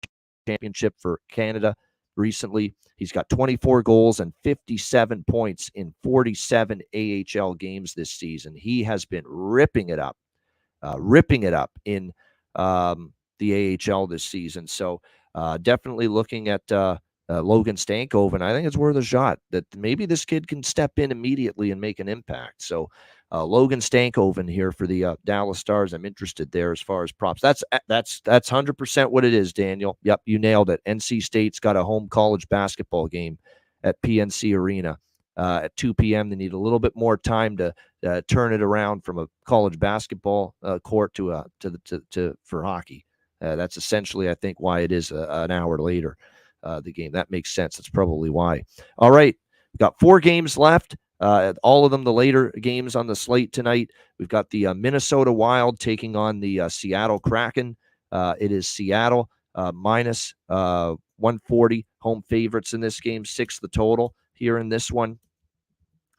Speaker 2: Championship for Canada recently. He's got 24 goals and 57 points in 47 AHL games this season. He has been ripping it up in the AHL this season. So definitely looking at Logan Stankoven. I think it's worth a shot that maybe this kid can step in immediately and make an impact. So Logan Stankoven here for the Dallas Stars. I'm interested there as far as props. That's 100% what it is, Daniel. Yep, you nailed it. NC State's got a home college basketball game at PNC Arena at 2 p.m. They need a little bit more time to turn it around from a college basketball court to for hockey. That's essentially, I think, why it is an hour later, the game. That makes sense. That's probably why. All right, we've got 4 games left. All of them the later games on the slate tonight. We've got the Minnesota Wild taking on the Seattle Kraken. It is Seattle minus 140 home favorites in this game, 6 the total here in this one.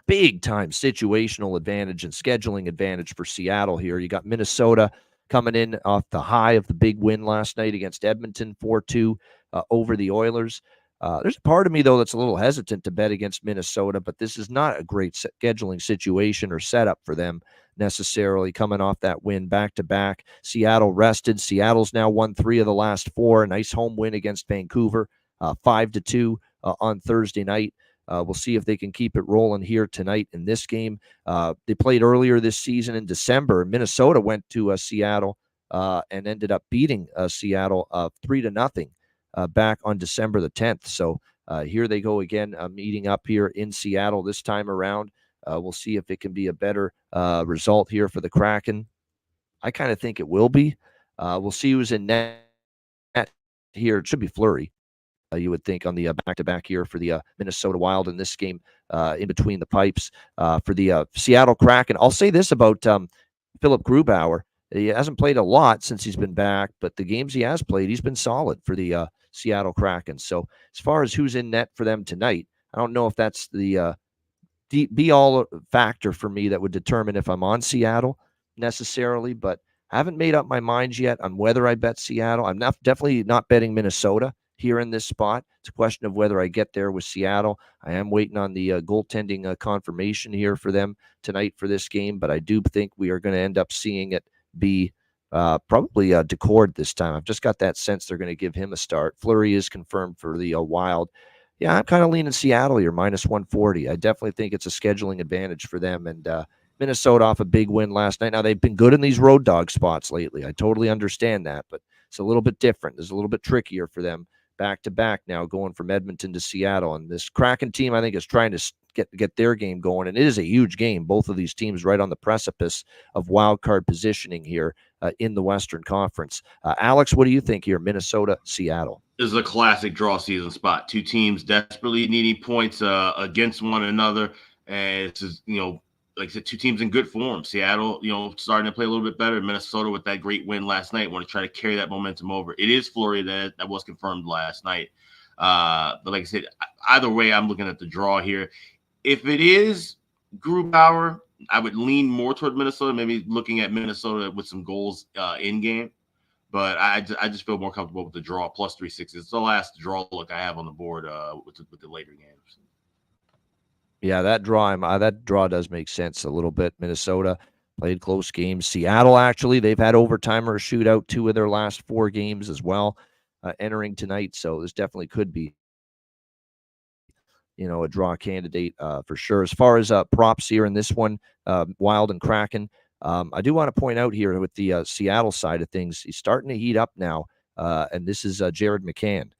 Speaker 2: Big time situational advantage and scheduling advantage for Seattle here. You got Minnesota coming in off the high of the big win last night against Edmonton, 4-2 over the Oilers. There's a part of me, though, that's a little hesitant to bet against Minnesota, but this is not a great scheduling situation or setup for them necessarily, coming off that win back-to-back. Seattle rested. Seattle's now won 3 of the last 4. A nice home win against Vancouver, 5-2 on Thursday night. We'll see if they can keep it rolling here tonight in this game. They played earlier this season in December. Minnesota went to Seattle and ended up beating Seattle 3-0 back on December the 10th. So here they go again, meeting up here in Seattle this time around. We'll see if it can be a better result here for the Kraken. I kind of think it will be. We'll see who's in net here. It should be Fleury. You would think on the back-to-back here for the Minnesota Wild in this game in between the pipes for the Seattle Kraken. I'll say this about Philip Grubauer. He hasn't played a lot since he's been back, but the games he has played, he's been solid for the Seattle Kraken. So as far as who's in net for them tonight, I don't know if that's the be-all factor for me that would determine if I'm on Seattle necessarily, but I haven't made up my mind yet on whether I bet Seattle. I'm definitely not betting Minnesota here in this spot. It's a question of whether I get there with Seattle. I am waiting on the goaltending confirmation here for them tonight for this game, but I do think we are going to end up seeing it be probably Decord this time. I've just got that sense they're going to give him a start. Fleury is confirmed for the Wild. Yeah, I'm kind of leaning Seattle here, minus 140. I definitely think it's a scheduling advantage for them. And Minnesota off a big win last night. Now, they've been good in these road dog spots lately. I totally understand that, but it's a little bit different. It's a little bit trickier for them back-to-back now, going from Edmonton to Seattle. And this Kraken team, I think, is trying to get their game going. And it is a huge game. Both of these teams right on the precipice of wild card positioning here in the Western Conference. Alex, what do you think here, Minnesota, Seattle?
Speaker 3: This is a classic draw season spot. 2 teams desperately needing points against one another. And it's just, like I said, 2 teams in good form. Seattle, starting to play a little bit better. Minnesota with that great win last night. Want to try to carry that momentum over. It is Fleury that was confirmed last night. But like I said, either way, I'm looking at the draw here. If it is Grubauer, I would lean more toward Minnesota, maybe looking at Minnesota with some goals in game. But I just feel more comfortable with the draw, plus 360. It's the last draw look I have on the board with the later games.
Speaker 2: Yeah, that draw does make sense a little bit. Minnesota played close games. Seattle, actually, they've had overtime or a shootout 2 of their last 4 games as well entering tonight. So this definitely could be, a draw candidate for sure. As far as props here in this one, Wild and Kraken, I do want to point out here with the Seattle side of things, he's starting to heat up now, and this is Jared McCann.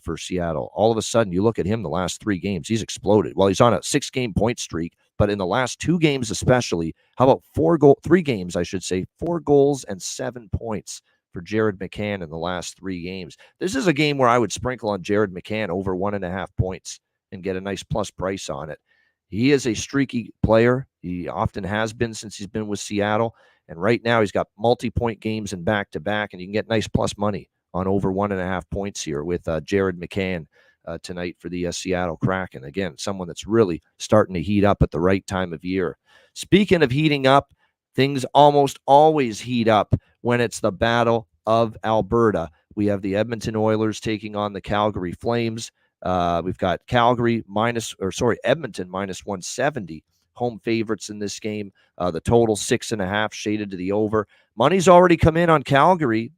Speaker 2: For Seattle. All of a sudden, you look at him the last 3 games, he's exploded. Well, he's on a 6-game point streak. but in the last 2 games especially, how about 3 games, I should say, 4 goals and 7 points for Jared McCann in the last 3 games. This is a game where I would sprinkle on Jared McCann over 1.5 points and get a nice plus price on it. He is a streaky player. He often has been since he's been with Seattle. And right now he's got multi-point games and back-to-back, and you can get nice plus money on over 1.5 points here with Jared McCann tonight for the Seattle Kraken. Again, someone that's really starting to heat up at the right time of year. Speaking of heating up, things almost always heat up when it's the Battle of Alberta. We have the Edmonton Oilers taking on the Calgary Flames. We've got Edmonton minus 170 home favorites in this game. The total 6.5 shaded to the over. Money's already come in on Calgary.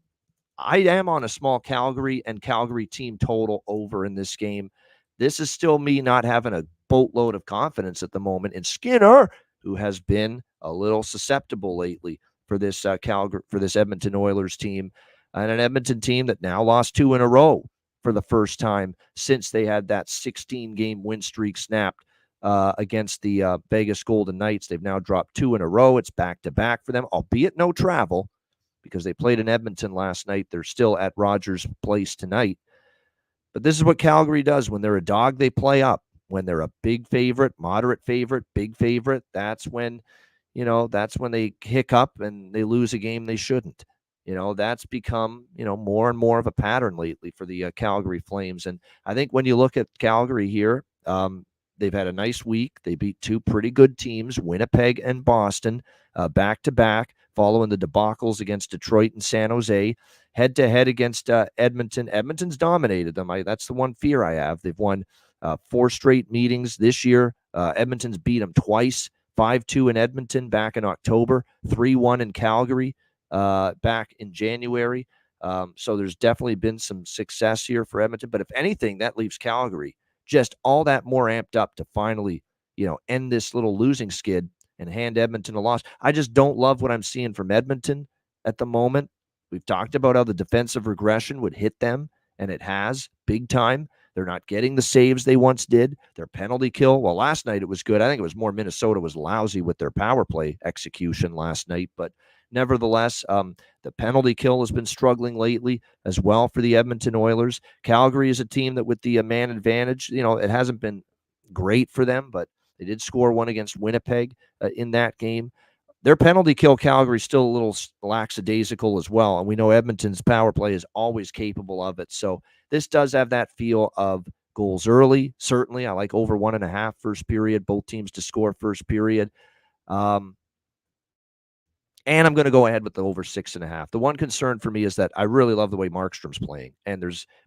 Speaker 2: I am on a small Calgary and Calgary team total over in this game. This is still me not having a boatload of confidence at the moment in Skinner, who has been a little susceptible lately for this Edmonton Oilers team, and an Edmonton team that now lost 2 in a row for the first time since they had that 16-game win streak snapped against the Vegas Golden Knights. They've now dropped 2 in a row. It's back-to-back for them, albeit no travel, because they played in Edmonton last night. They're still at Rogers Place tonight. But this is what Calgary does. When they're a dog, they play up. When they're a big favorite, moderate favorite, big favorite, that's when they hiccup and they lose a game they shouldn't. That's become, more and more of a pattern lately for the Calgary Flames. And I think when you look at Calgary here, they've had a nice week. They beat 2 pretty good teams, Winnipeg and Boston, back-to-back, following the debacles against Detroit and San Jose. Head-to-head against Edmonton. Edmonton's dominated them. That's the one fear I have. They've won 4 straight meetings this year. Edmonton's beat them twice, 5-2 in Edmonton back in October, 3-1 in Calgary back in January. So there's definitely been some success here for Edmonton. But if anything, that leaves Calgary just all that more amped up to finally, end this little losing skid and hand Edmonton a loss. I just don't love what I'm seeing from Edmonton at the moment. We've talked about how the defensive regression would hit them, and it has big time. They're not getting the saves they once did. Their penalty kill, well, last night it was good. I think it was more Minnesota was lousy with their power play execution last night, but nevertheless, the penalty kill has been struggling lately as well for the Edmonton Oilers. Calgary is a team that with the man advantage, it hasn't been great for them, but they did score 1 against Winnipeg in that game. Their penalty kill, Calgary, still a little lackadaisical as well, and we know Edmonton's power play is always capable of it. So this does have that feel of goals early. Certainly, I like over 1.5 first period, both teams to score first period. And I'm going to go ahead with the over 6.5. The one concern for me is that I really love the way Markstrom's playing, and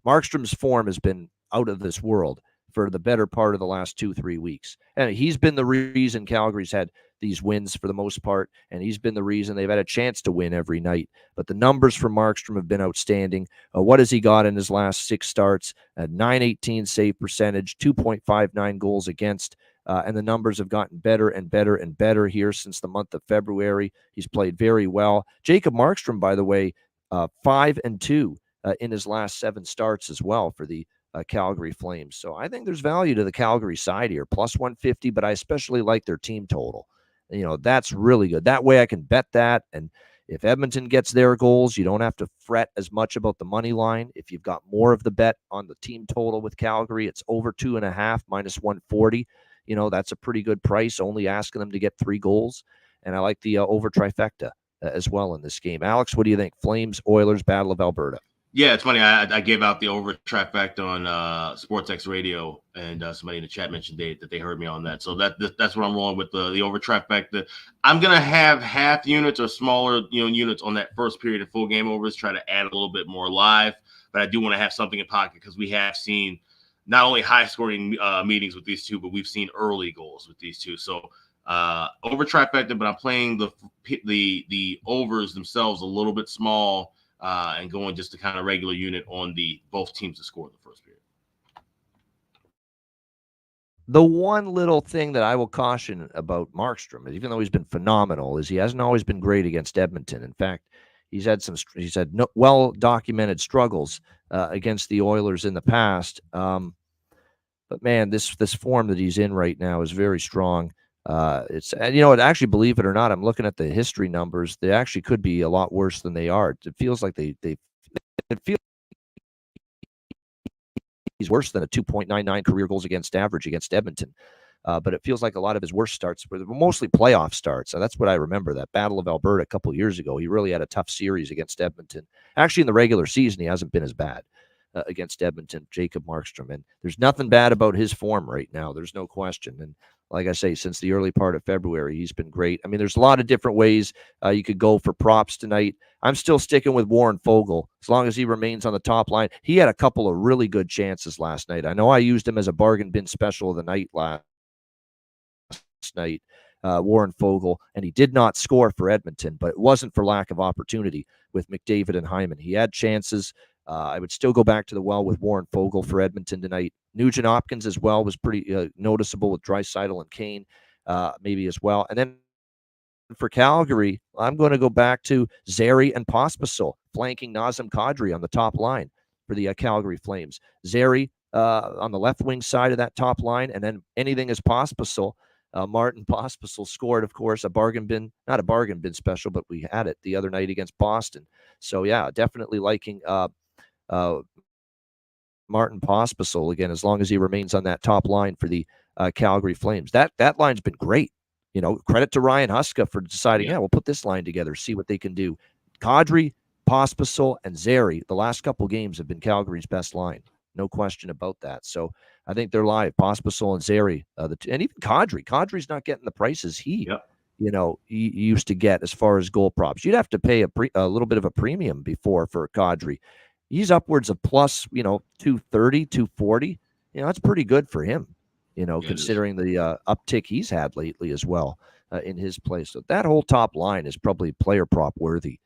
Speaker 2: Markstrom's form has been out of this world for the better part of the last 2-3 weeks. And he's been the reason Calgary's had these wins for the most part, and he's been the reason they've had a chance to win every night. But the numbers for Markstrom have been outstanding. What has he got in his last 6 starts? A .918 save percentage, 2.59 goals against, and the numbers have gotten better and better and better here since the month of February. He's played very well. Jacob Markstrom, by the way, 5-2 in his last 7 starts as well for the Calgary Flames. So I think there's value to the Calgary side here, plus 150, but I especially like their team total. That's really good. That way I can bet that. And if Edmonton gets their goals, you don't have to fret as much about the money line. If you've got more of the bet on the team total with Calgary, it's over 2.5, minus 140. That's a pretty good price, only asking them to get 3 goals. And I like the over trifecta as well in this game. Alex, what do you think? Flames, Oilers, Battle of Alberta.
Speaker 3: Yeah, it's funny. I gave out the over trifecta on SportsX Radio, and somebody in the chat mentioned that they heard me on that. So that's what I'm rolling with, the over trifecta. I'm gonna have half units or smaller units on that first period of full game overs. Try to add a little bit more live, but I do want to have something in pocket because we have seen not only high scoring meetings with these two, but we've seen early goals with these two. So over trifecta, but I'm playing the overs themselves a little bit small. And going just a kind of regular unit on both teams to score in the first period.
Speaker 2: The one little thing that I will caution about Markstrom, even though he's been phenomenal, is he hasn't always been great against Edmonton. In fact, he's had well-documented struggles against the Oilers in the past. But man, this form that he's in right now is very strong. It's and you know, actually, believe it or not, I'm looking at the history numbers. They actually could be a lot worse than they are. It feels like it feels he's worse than a 2.99 career goals against average against Edmonton. But it feels like a lot of his worst starts were mostly playoff starts. So that's what I remember. That Battle of Alberta a couple of years ago, he really had a tough series against Edmonton. Actually, in the regular season, he hasn't been as bad against Edmonton, Jacob Markstrom. And there's nothing bad about his form right now. There's no question. And like I say, since the early part of February, he's been great. I mean, there's a lot of different ways you could go for props tonight. I'm still sticking with Warren Fogle as long as he remains on the top line. He had a couple of really good chances last night. I know I used him as a bargain bin special of the night last night, Warren Fogle, and he did not score for Edmonton, but it wasn't for lack of opportunity with McDavid and Hyman. He had chances. I would still go back to the well with Warren Fogle for Edmonton tonight. Nugent Hopkins as well was pretty noticeable with Draisaitl and Kane maybe as well. And then for Calgary, I'm going to go back to Zary and Pospisil flanking Nazem Kadri on the top line for the Calgary Flames. Zary on the left wing side of that top line, and then anything is Pospisil. Martin Pospisil scored, of course, not a bargain bin special, but we had it the other night against Boston. So, yeah, definitely liking Martin Pospisil again, as long as he remains on that top line for the Calgary Flames. That line's been great. You know, credit to Ryan Huska for deciding, we'll put this line together, see what they can do. Kadri, Pospisil, and Zary, the last couple games have been Calgary's best line. No question about that. So I think they're live. Pospisil and Zary, and even Kadri. Kadri's not getting the prices he used to get as far as goal props. You'd have to pay a little bit of a premium before for Kadri. He's upwards of plus, 230, 240. That's pretty good for him, considering the uptick he's had lately as well in his play. So that whole top line is probably player prop worthy,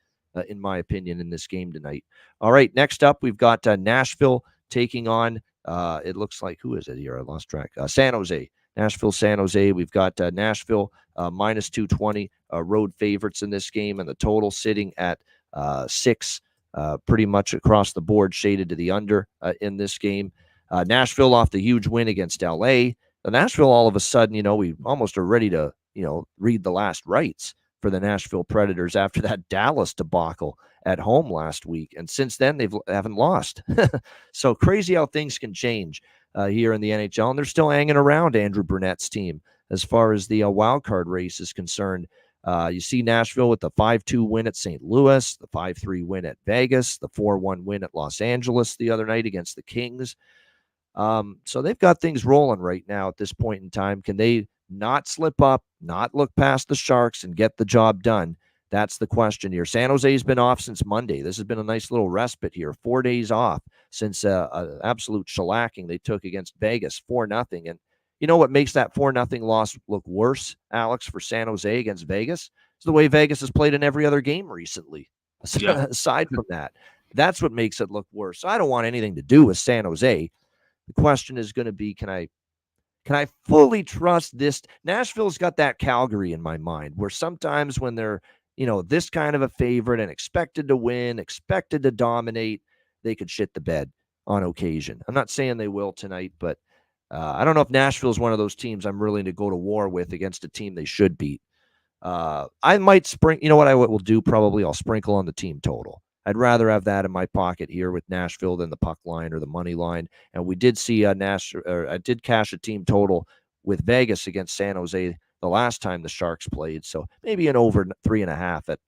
Speaker 2: in my opinion, in this game tonight. All right, next up, we've got Nashville taking on, it looks like, who is it here? I lost track. San Jose. Nashville, San Jose. We've got Nashville minus 220 road favorites in this game, and the total sitting at 6. Pretty much across the board, shaded to the under in this game. Nashville off the huge win against LA. Nashville, all of a sudden, we almost are ready to, read the last rites for the Nashville Predators after that Dallas debacle at home last week. And since then, they haven't lost. So crazy how things can change here in the NHL. And they're still hanging around Andrew Burnett's team as far as the wild card race is concerned. You see Nashville with the 5-2 win at St. Louis, the 5-3 win at Vegas, the 4-1 win at Los Angeles the other night against the Kings. So they've got things rolling right now at this point in time. Can they not slip up, not look past the Sharks and get the job done? That's the question here. San Jose's been off since Monday. This has been a nice little respite here. 4 days off since an absolute shellacking they took against Vegas, 4-0. And you know what makes that 4-0 loss look worse, Alex, for San Jose against Vegas? It's the way Vegas has played in every other game recently. Aside from that, that's what makes it look worse. So I don't want anything to do with San Jose. The question is going to be, can I fully trust this? Nashville's got that Calgary in my mind, where sometimes when they're, this kind of a favorite and expected to win, expected to dominate, they could shit the bed on occasion. I'm not saying they will tonight, but I don't know if Nashville is one of those teams I'm willing to go to war with against a team they should beat. I might you know what I will do? Probably I'll sprinkle on the team total. I'd rather have that in my pocket here with Nashville than the puck line or the money line. And we did see I did cash a team total with Vegas against San Jose the last time the Sharks played. So maybe an over 3.5 at,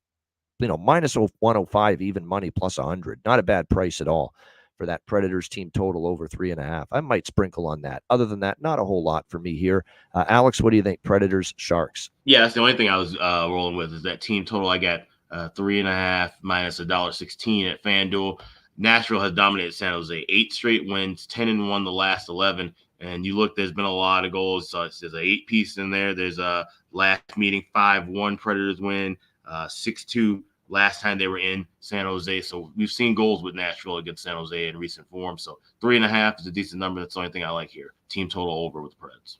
Speaker 2: minus 105 even money plus 100. Not a bad price at all for that Predators team total over 3.5. I might sprinkle on that. Other than that, not a whole lot for me here. Alex, what do you think? Predators, Sharks?
Speaker 3: Yeah, that's the only thing I was rolling with is that team total. I got 3.5 minus $1.16 at FanDuel. Nashville has dominated San Jose 8 straight wins, 10-1 the last 11. And you look, there's been a lot of goals. So there's an 8-piece in there. There's a last meeting 5-1 Predators win, 6-2 last time they were in San Jose. So we've seen goals with Nashville against San Jose in recent form. So 3.5 is a decent number. That's the only thing I like here. Team total over with the Preds.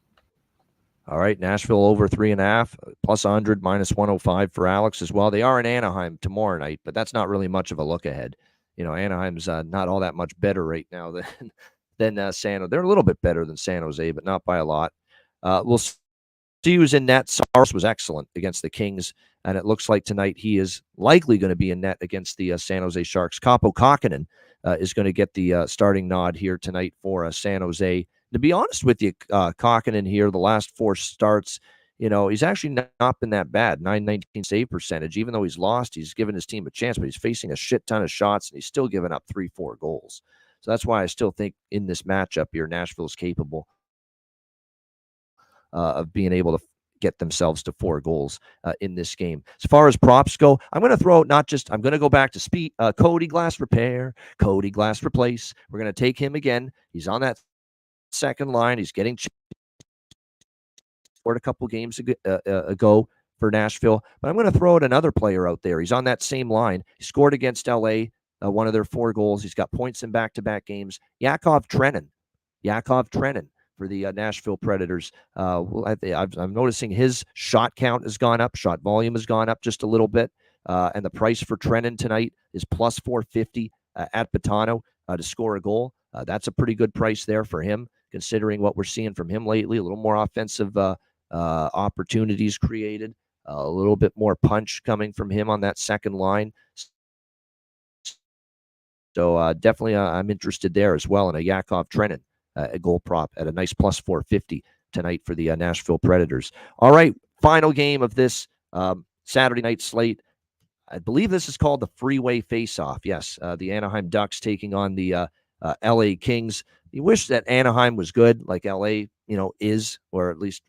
Speaker 2: All right, Nashville over 3.5, plus 100, minus 105 for Alex as well. They are in Anaheim tomorrow night, but that's not really much of a look ahead. Anaheim's not all that much better right now than San Jose. They're a little bit better than San Jose, but not by a lot. We'll he was in net. Saros was excellent against the Kings, and it looks like tonight he is likely going to be in net against the San Jose Sharks. Kaapo Kahkonen is going to get the starting nod here tonight for San Jose. To be honest with you, Kahkonen here, the last 4 starts, he's actually not been that bad. 919 save percentage. Even though he's lost, he's given his team a chance, but he's facing a shit ton of shots, and he's still giving up 3-4 goals. So that's why I still think in this matchup here, Nashville is capable of being able to get themselves to 4 goals in this game. As far as props go, I'm going to throw out I'm going to go back to Cody Glass Repair, Cody Glass Replace. We're going to take him again. He's on that second line. He's getting scored a couple games ago for Nashville. But I'm going to throw out another player out there. He's on that same line. He scored against LA, one of their 4 goals. He's got points in back-to-back games. Yakov Trenin for the Nashville Predators. I'm noticing his shot count has gone up. Shot volume has gone up just a little bit. And the price for Trenin tonight is plus 450 at Betano to score a goal. That's a pretty good price there for him, considering what we're seeing from him lately. A little more offensive opportunities created, a little bit more punch coming from him on that second line. So definitely I'm interested there as well in a Yakov Trenin. A goal prop at a nice plus 450 tonight for the Nashville Predators. All right, final game of this Saturday night slate. I believe this is called the Freeway Face-Off. Yes, the Anaheim Ducks taking on the LA Kings. You wish that Anaheim was good like LA, is, or at least,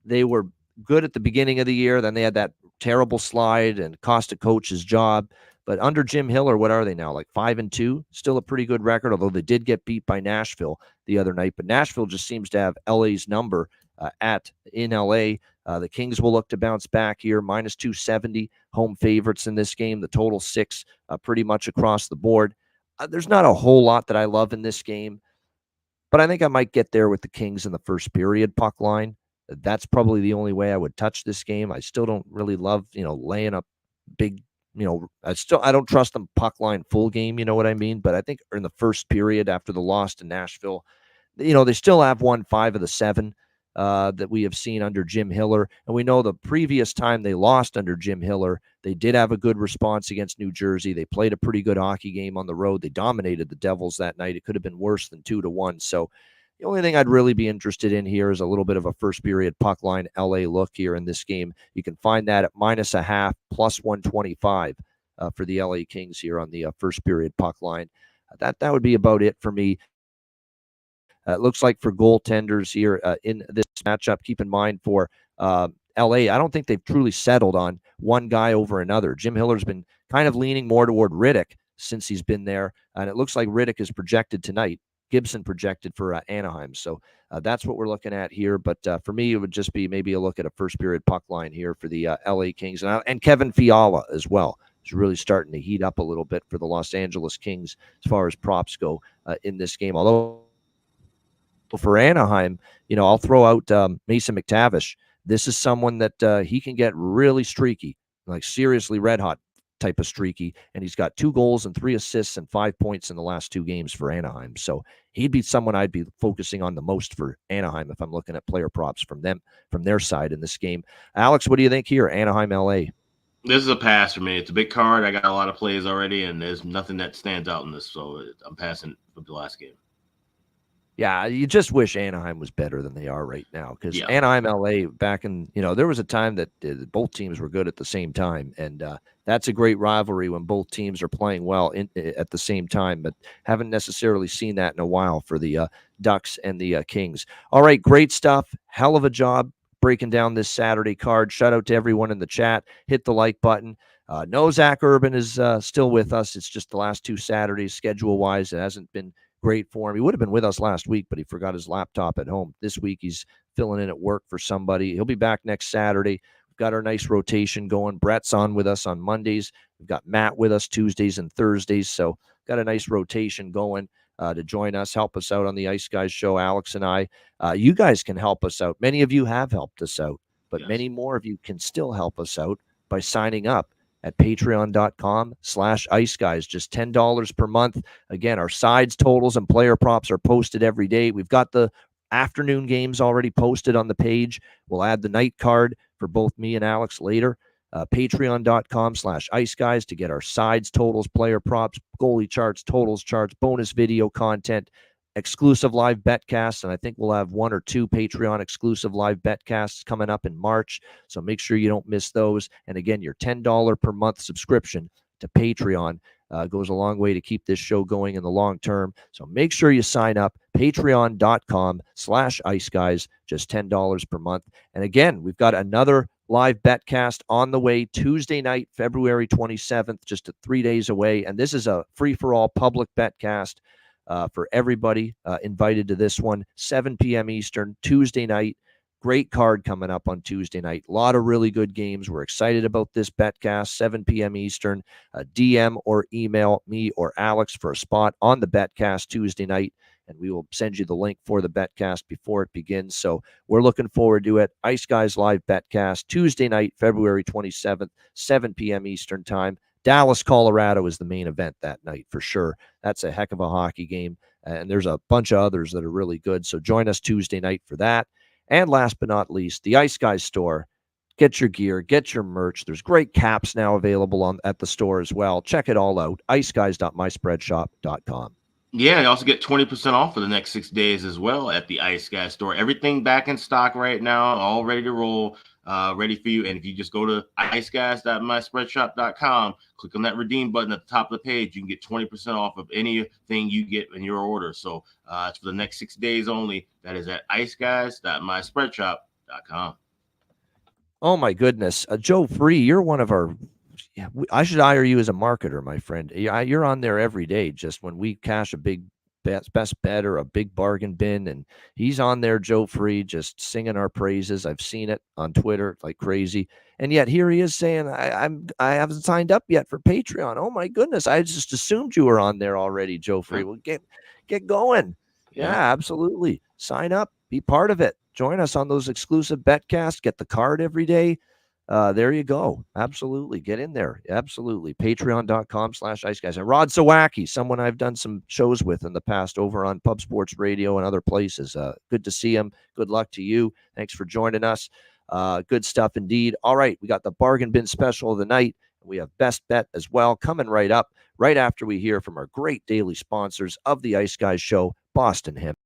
Speaker 2: they were good at the beginning of the year. Then they had that terrible slide and cost a coach his job. But under Jim Hiller, what are they now? Like 5-2? Still a pretty good record, although they did get beat by Nashville the other night. But Nashville just seems to have LA's number in LA. The Kings will look to bounce back here. Minus 270 home favorites in this game. The total 6 pretty much across the board. There's not a whole lot that I love in this game, but I think I might get there with the Kings in the first period puck line. That's probably the only way I would touch this game. I still don't really love, laying up big, I don't trust them puck line full game, you know what I mean? But I think in the first period after the loss to Nashville, they still have won 5 of the 7 that we have seen under Jim Hiller. And we know the previous time they lost under Jim Hiller, they did have a good response against New Jersey. They played a pretty good hockey game on the road. They dominated the Devils that night. It could have been worse than 2-1. So the only thing I'd really be interested in here is a little bit of a first period puck line LA look here in this game. You can find that at -0.5 plus 125 for the LA Kings here on the first period puck line. That would be about it for me. It looks like for goaltenders here in this matchup, keep in mind for LA, I don't think they've truly settled on one guy over another. Jim Hiller's been kind of leaning more toward Riddick since he's been there, and it looks like Riddick is projected tonight. Gibson projected for Anaheim. So that's what we're looking at here. But for me, it would just be maybe a look at a first period puck line here for the LA Kings. And Kevin Fiala as well is really starting to heat up a little bit for the Los Angeles Kings as far as props go in this game. Although for Anaheim, I'll throw out Mason McTavish. This is someone that he can get really streaky, like seriously red hot type of streaky, and he's got 2 goals and 3 assists and 5 points in the last 2 games for Anaheim. So he'd be someone I'd be focusing on the most for Anaheim if I'm looking at player props from their side in this game. Alex, what do you think here? Anaheim, LA.
Speaker 3: This is a pass for me. It's a big card. I got a lot of plays already, and there's nothing that stands out in this, so I'm passing for the last game.
Speaker 2: Yeah, you just wish Anaheim was better than they are right now, because Anaheim, LA, back in, there was a time that both teams were good at the same time, and that's a great rivalry when both teams are playing well at the same time, but haven't necessarily seen that in a while for the Ducks and the Kings. All right, great stuff. Hell of a job breaking down this Saturday card. Shout out to everyone in the chat. Hit the like button. No, Zach Urban is still with us. It's just the last 2 Saturdays, schedule-wise, it hasn't been great for him. He would have been with us last week, but he forgot his laptop at home. This week, he's filling in at work for somebody. He'll be back next Saturday. We've got our nice rotation going. Brett's on with us on Mondays. We've got Matt with us Tuesdays and Thursdays. So got a nice rotation going to join us, help us out on the Ice Guys show, Alex and I. You guys can help us out. Many of you have helped us out, but many more of you can still help us out by signing up at patreon.com/Ice Guys. Just $10 per month. Again, our sides, totals, and player props are posted every day. We've got the afternoon games already posted on the page. We'll add the night card for both me and Alex later. Patreon.com/Ice Guys to get our sides, totals, player props, goalie charts, totals charts, bonus video content, exclusive live betcasts, and I think we'll have 1 or 2 Patreon exclusive live betcasts coming up in March, so make sure you don't miss those. And again, your $10 per month subscription to Patreon goes a long way to keep this show going in the long term, so make sure you sign up. Patreon.com/Ice Guys, just $10 per month. And again, we've got another live betcast on the way Tuesday night, February 27th, just 3 days away. And this is a free-for-all public betcast for everybody invited to this one, 7 p.m. Eastern, Tuesday night. Great card coming up on Tuesday night. A lot of really good games. We're excited about this betcast, 7 p.m. Eastern. DM or email me or Alex for a spot on the betcast Tuesday night, and we will send you the link for the betcast before it begins. So we're looking forward to it. Ice Guys Live Betcast, Tuesday night, February 27th, 7 p.m. Eastern Time. Dallas, Colorado is the main event that night for sure. That's a heck of a hockey game, and there's a bunch of others that are really good. So join us Tuesday night for that. And last but not least, the Ice Guys store. Get your gear, get your merch. There's great caps now available at the store as well. Check it all out, iceguys.myspreadshop.com.
Speaker 3: Yeah, you also get 20% off for the next 6 days as well at the Ice Guys store. Everything back in stock right now, all ready to roll, ready for you. And if you just go to iceguys.myspreadshop.com, click on that redeem button at the top of the page, you can get 20% off of anything you get in your order. So it's for the next 6 days only. That is at iceguys.myspreadshop.com.
Speaker 2: Oh, my goodness. Joe Free, you're one of our I should hire you as a marketer, my friend. You're on there every day, just when we cash a big best bet or a big bargain bin, and he's on there, Joe Free, just singing our praises. I've seen it on Twitter like crazy, and yet here he is saying I haven't signed up yet for Patreon. Oh my goodness, I just assumed you were on there already, Joe Free. Well, get going. Yeah, absolutely. Sign up, be part of it. Join us on those exclusive betcasts. Get the card every day. There you go. Absolutely. Get in there. Absolutely. Patreon.com/Ice Guys. And Rod Zawacki, someone I've done some shows with in the past over on Pub Sports Radio and other places. Good to see him. Good luck to you. Thanks for joining us. Good stuff indeed. All right. We got the bargain bin special of the night. We have best bet as well coming right up, right after we hear from our great daily sponsors of the Ice Guys show, Boston Hemp.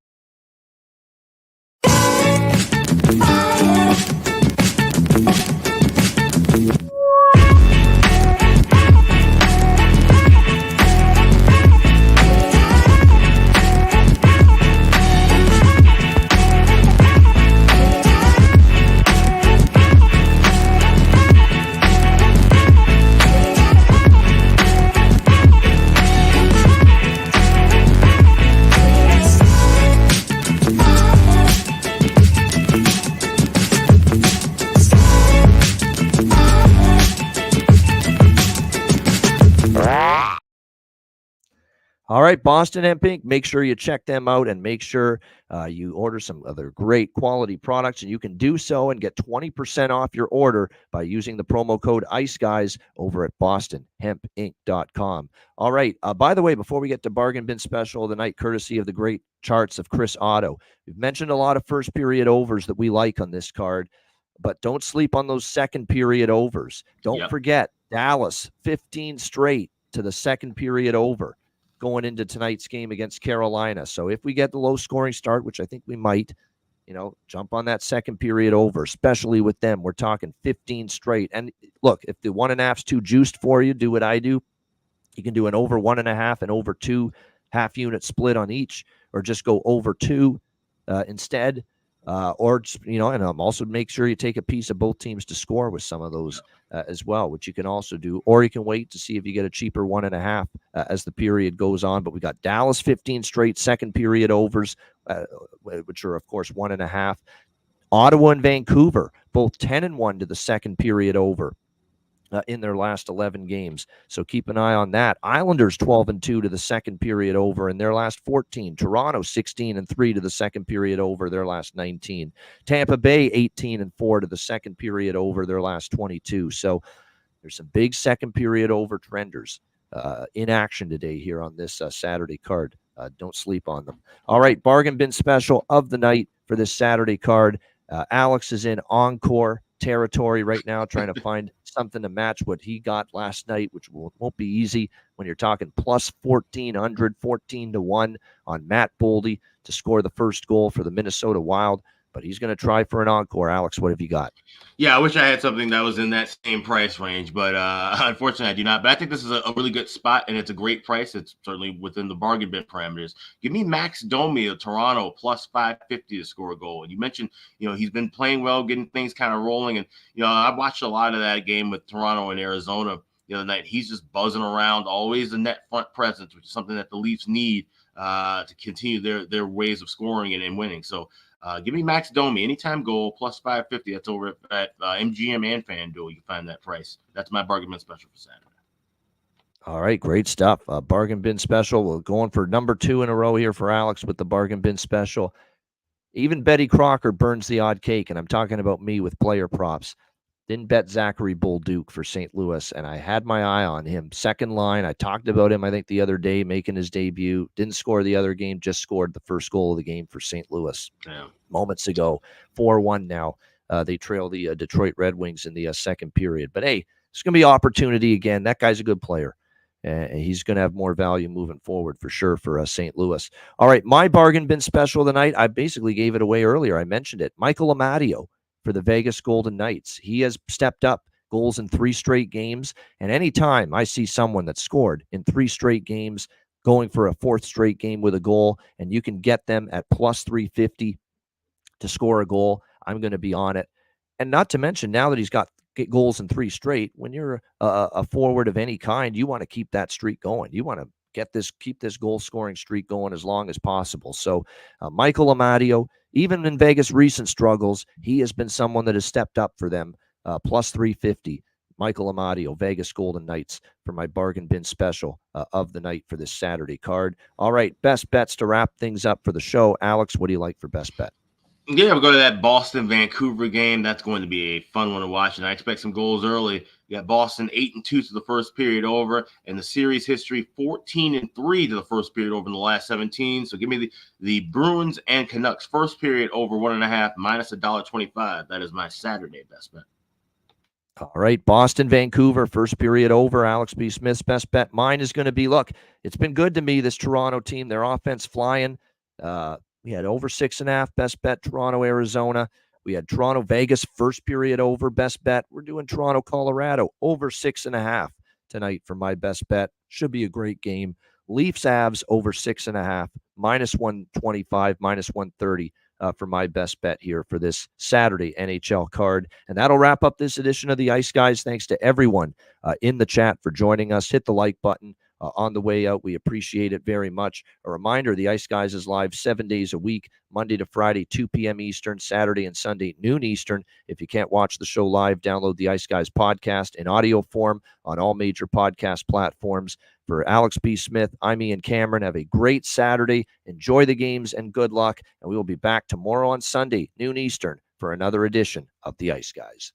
Speaker 2: All right, Boston Hemp Inc. Make sure you check them out and make sure you order some other great quality products. And you can do so and get 20% off your order by using the promo code ICEGUYS over at bostonhempinc.com. All right, by the way, before we get to Bargain Bin Special of the night, courtesy of the great charts of Chris Otto, we've mentioned a lot of first period overs that we like on this card, but don't sleep on those second period overs. Don't forget, Dallas, 15 straight to the second period over, going into tonight's game against Carolina. So if we get the low scoring start, which I think we might, jump on that second period over, especially with them. We're talking 15 straight. And look, if the 1.5's too juiced for you, do what I do. You can do an over 1.5 and over 2 half unit split on each, or just go over 2 instead. Or, and also make sure you take a piece of both teams to score with some of those as well, which you can also do. Or you can wait to see if you get a cheaper 1.5 as the period goes on. But we got Dallas 15 straight second period overs, which are, of course, 1.5. Ottawa and Vancouver, both 10-1 to the second period over in their last 11 games. So keep an eye on that. Islanders 12-2 to the second period over in their last 14. Toronto 16-3 to the second period over their last 19. Tampa Bay 18-4 to the second period over their last 22. So there's some big second period over trenders in action today here on this Saturday card. Don't sleep on them. All right, bargain bin special of the night for this Saturday card. Alex is in encore territory right now, trying to find something to match what he got last night, which won't be easy when you're talking plus 1,400, 14-1 on Matt Boldy to score the first goal for the Minnesota Wild. But he's going to try for an encore. Alex, what have you got?
Speaker 3: Yeah, I wish I had something that was in that same price range, but unfortunately I do not. But I think this is a really good spot, and it's a great price. It's certainly within the bargain bin parameters. Give me Max Domi of Toronto plus 550 to score a goal. And you mentioned, he's been playing well, getting things kind of rolling. And, I watched a lot of that game with Toronto and Arizona the other night. He's just buzzing around, always a net front presence, which is something that the Leafs need to continue their ways of scoring and winning. So, give me Max Domi, anytime goal, plus 550. That's over at MGM and FanDuel. You can find that price. That's my bargain bin special for Saturday.
Speaker 2: All right, great stuff. Bargain bin special. We're going for number 2 in a row here for Alex with the bargain bin special. Even Betty Crocker burns the odd cake, and I'm talking about me with player props. Didn't bet Zachary Bolduc for St. Louis, and I had my eye on him. Second line, I talked about him, I think, the other day, making his debut. Didn't score the other game, just scored the first goal of the game for St. Louis moments ago. 4-1 now. They trail the Detroit Red Wings in the second period. But, hey, it's going to be opportunity again. That guy's a good player, and he's going to have more value moving forward for sure for St. Louis. All right, my bargain bin special tonight, I basically gave it away earlier. I mentioned it. Michael Amadio for the Vegas Golden Knights. He has stepped up goals in 3 straight games. And anytime I see someone that scored in 3 straight games going for a 4th straight game with a goal, and you can get them at plus 350 to score a goal, I'm going to be on it. And not to mention, now that he's got goals in 3 straight, when you're a forward of any kind, you want to keep that streak going. You want to keep this goal scoring streak going as long as possible. So Michael Amadio, even in Vegas' recent struggles, he has been someone that has stepped up for them. Plus 350. Michael Amadio, Vegas Golden Knights, for my bargain bin special of the night for this Saturday card. All right, best bets to wrap things up for the show. Alex, what do you like for best bet?
Speaker 3: Yeah, we'll go to that Boston-Vancouver game. That's going to be a fun one to watch, and I expect some goals early. You got Boston 8-2 to the first period over, and the series history 14-3 to the first period over in the last 17. So give me the Bruins and Canucks first period over 1.5 minus $1.25. That is my Saturday best bet.
Speaker 2: All right, Boston, Vancouver, first period over. Alex B. Smith's best bet. Mine is going to be, look, it's been good to me, this Toronto team. Their offense flying. We had over 6.5, best bet, Toronto, Arizona. We had Toronto, Vegas, first period over, best bet. We're doing Toronto, Colorado, over 6.5 tonight for my best bet. Should be a great game. Leafs, Avs, over 6.5, minus 125, minus 130 for my best bet here for this Saturday NHL card. And that'll wrap up this edition of the Ice Guys. Thanks to everyone in the chat for joining us. Hit the like button. On the way out, we appreciate it very much. A reminder, the Ice Guys is live 7 days a week, Monday to Friday, 2 p.m. Eastern, Saturday and Sunday, noon Eastern. If you can't watch the show live, download the Ice Guys podcast in audio form on all major podcast platforms. For Alex B. Smith, I'm Ian Cameron. Have a great Saturday. Enjoy the games and good luck. And we will be back tomorrow on Sunday, noon Eastern, for another edition of the Ice Guys.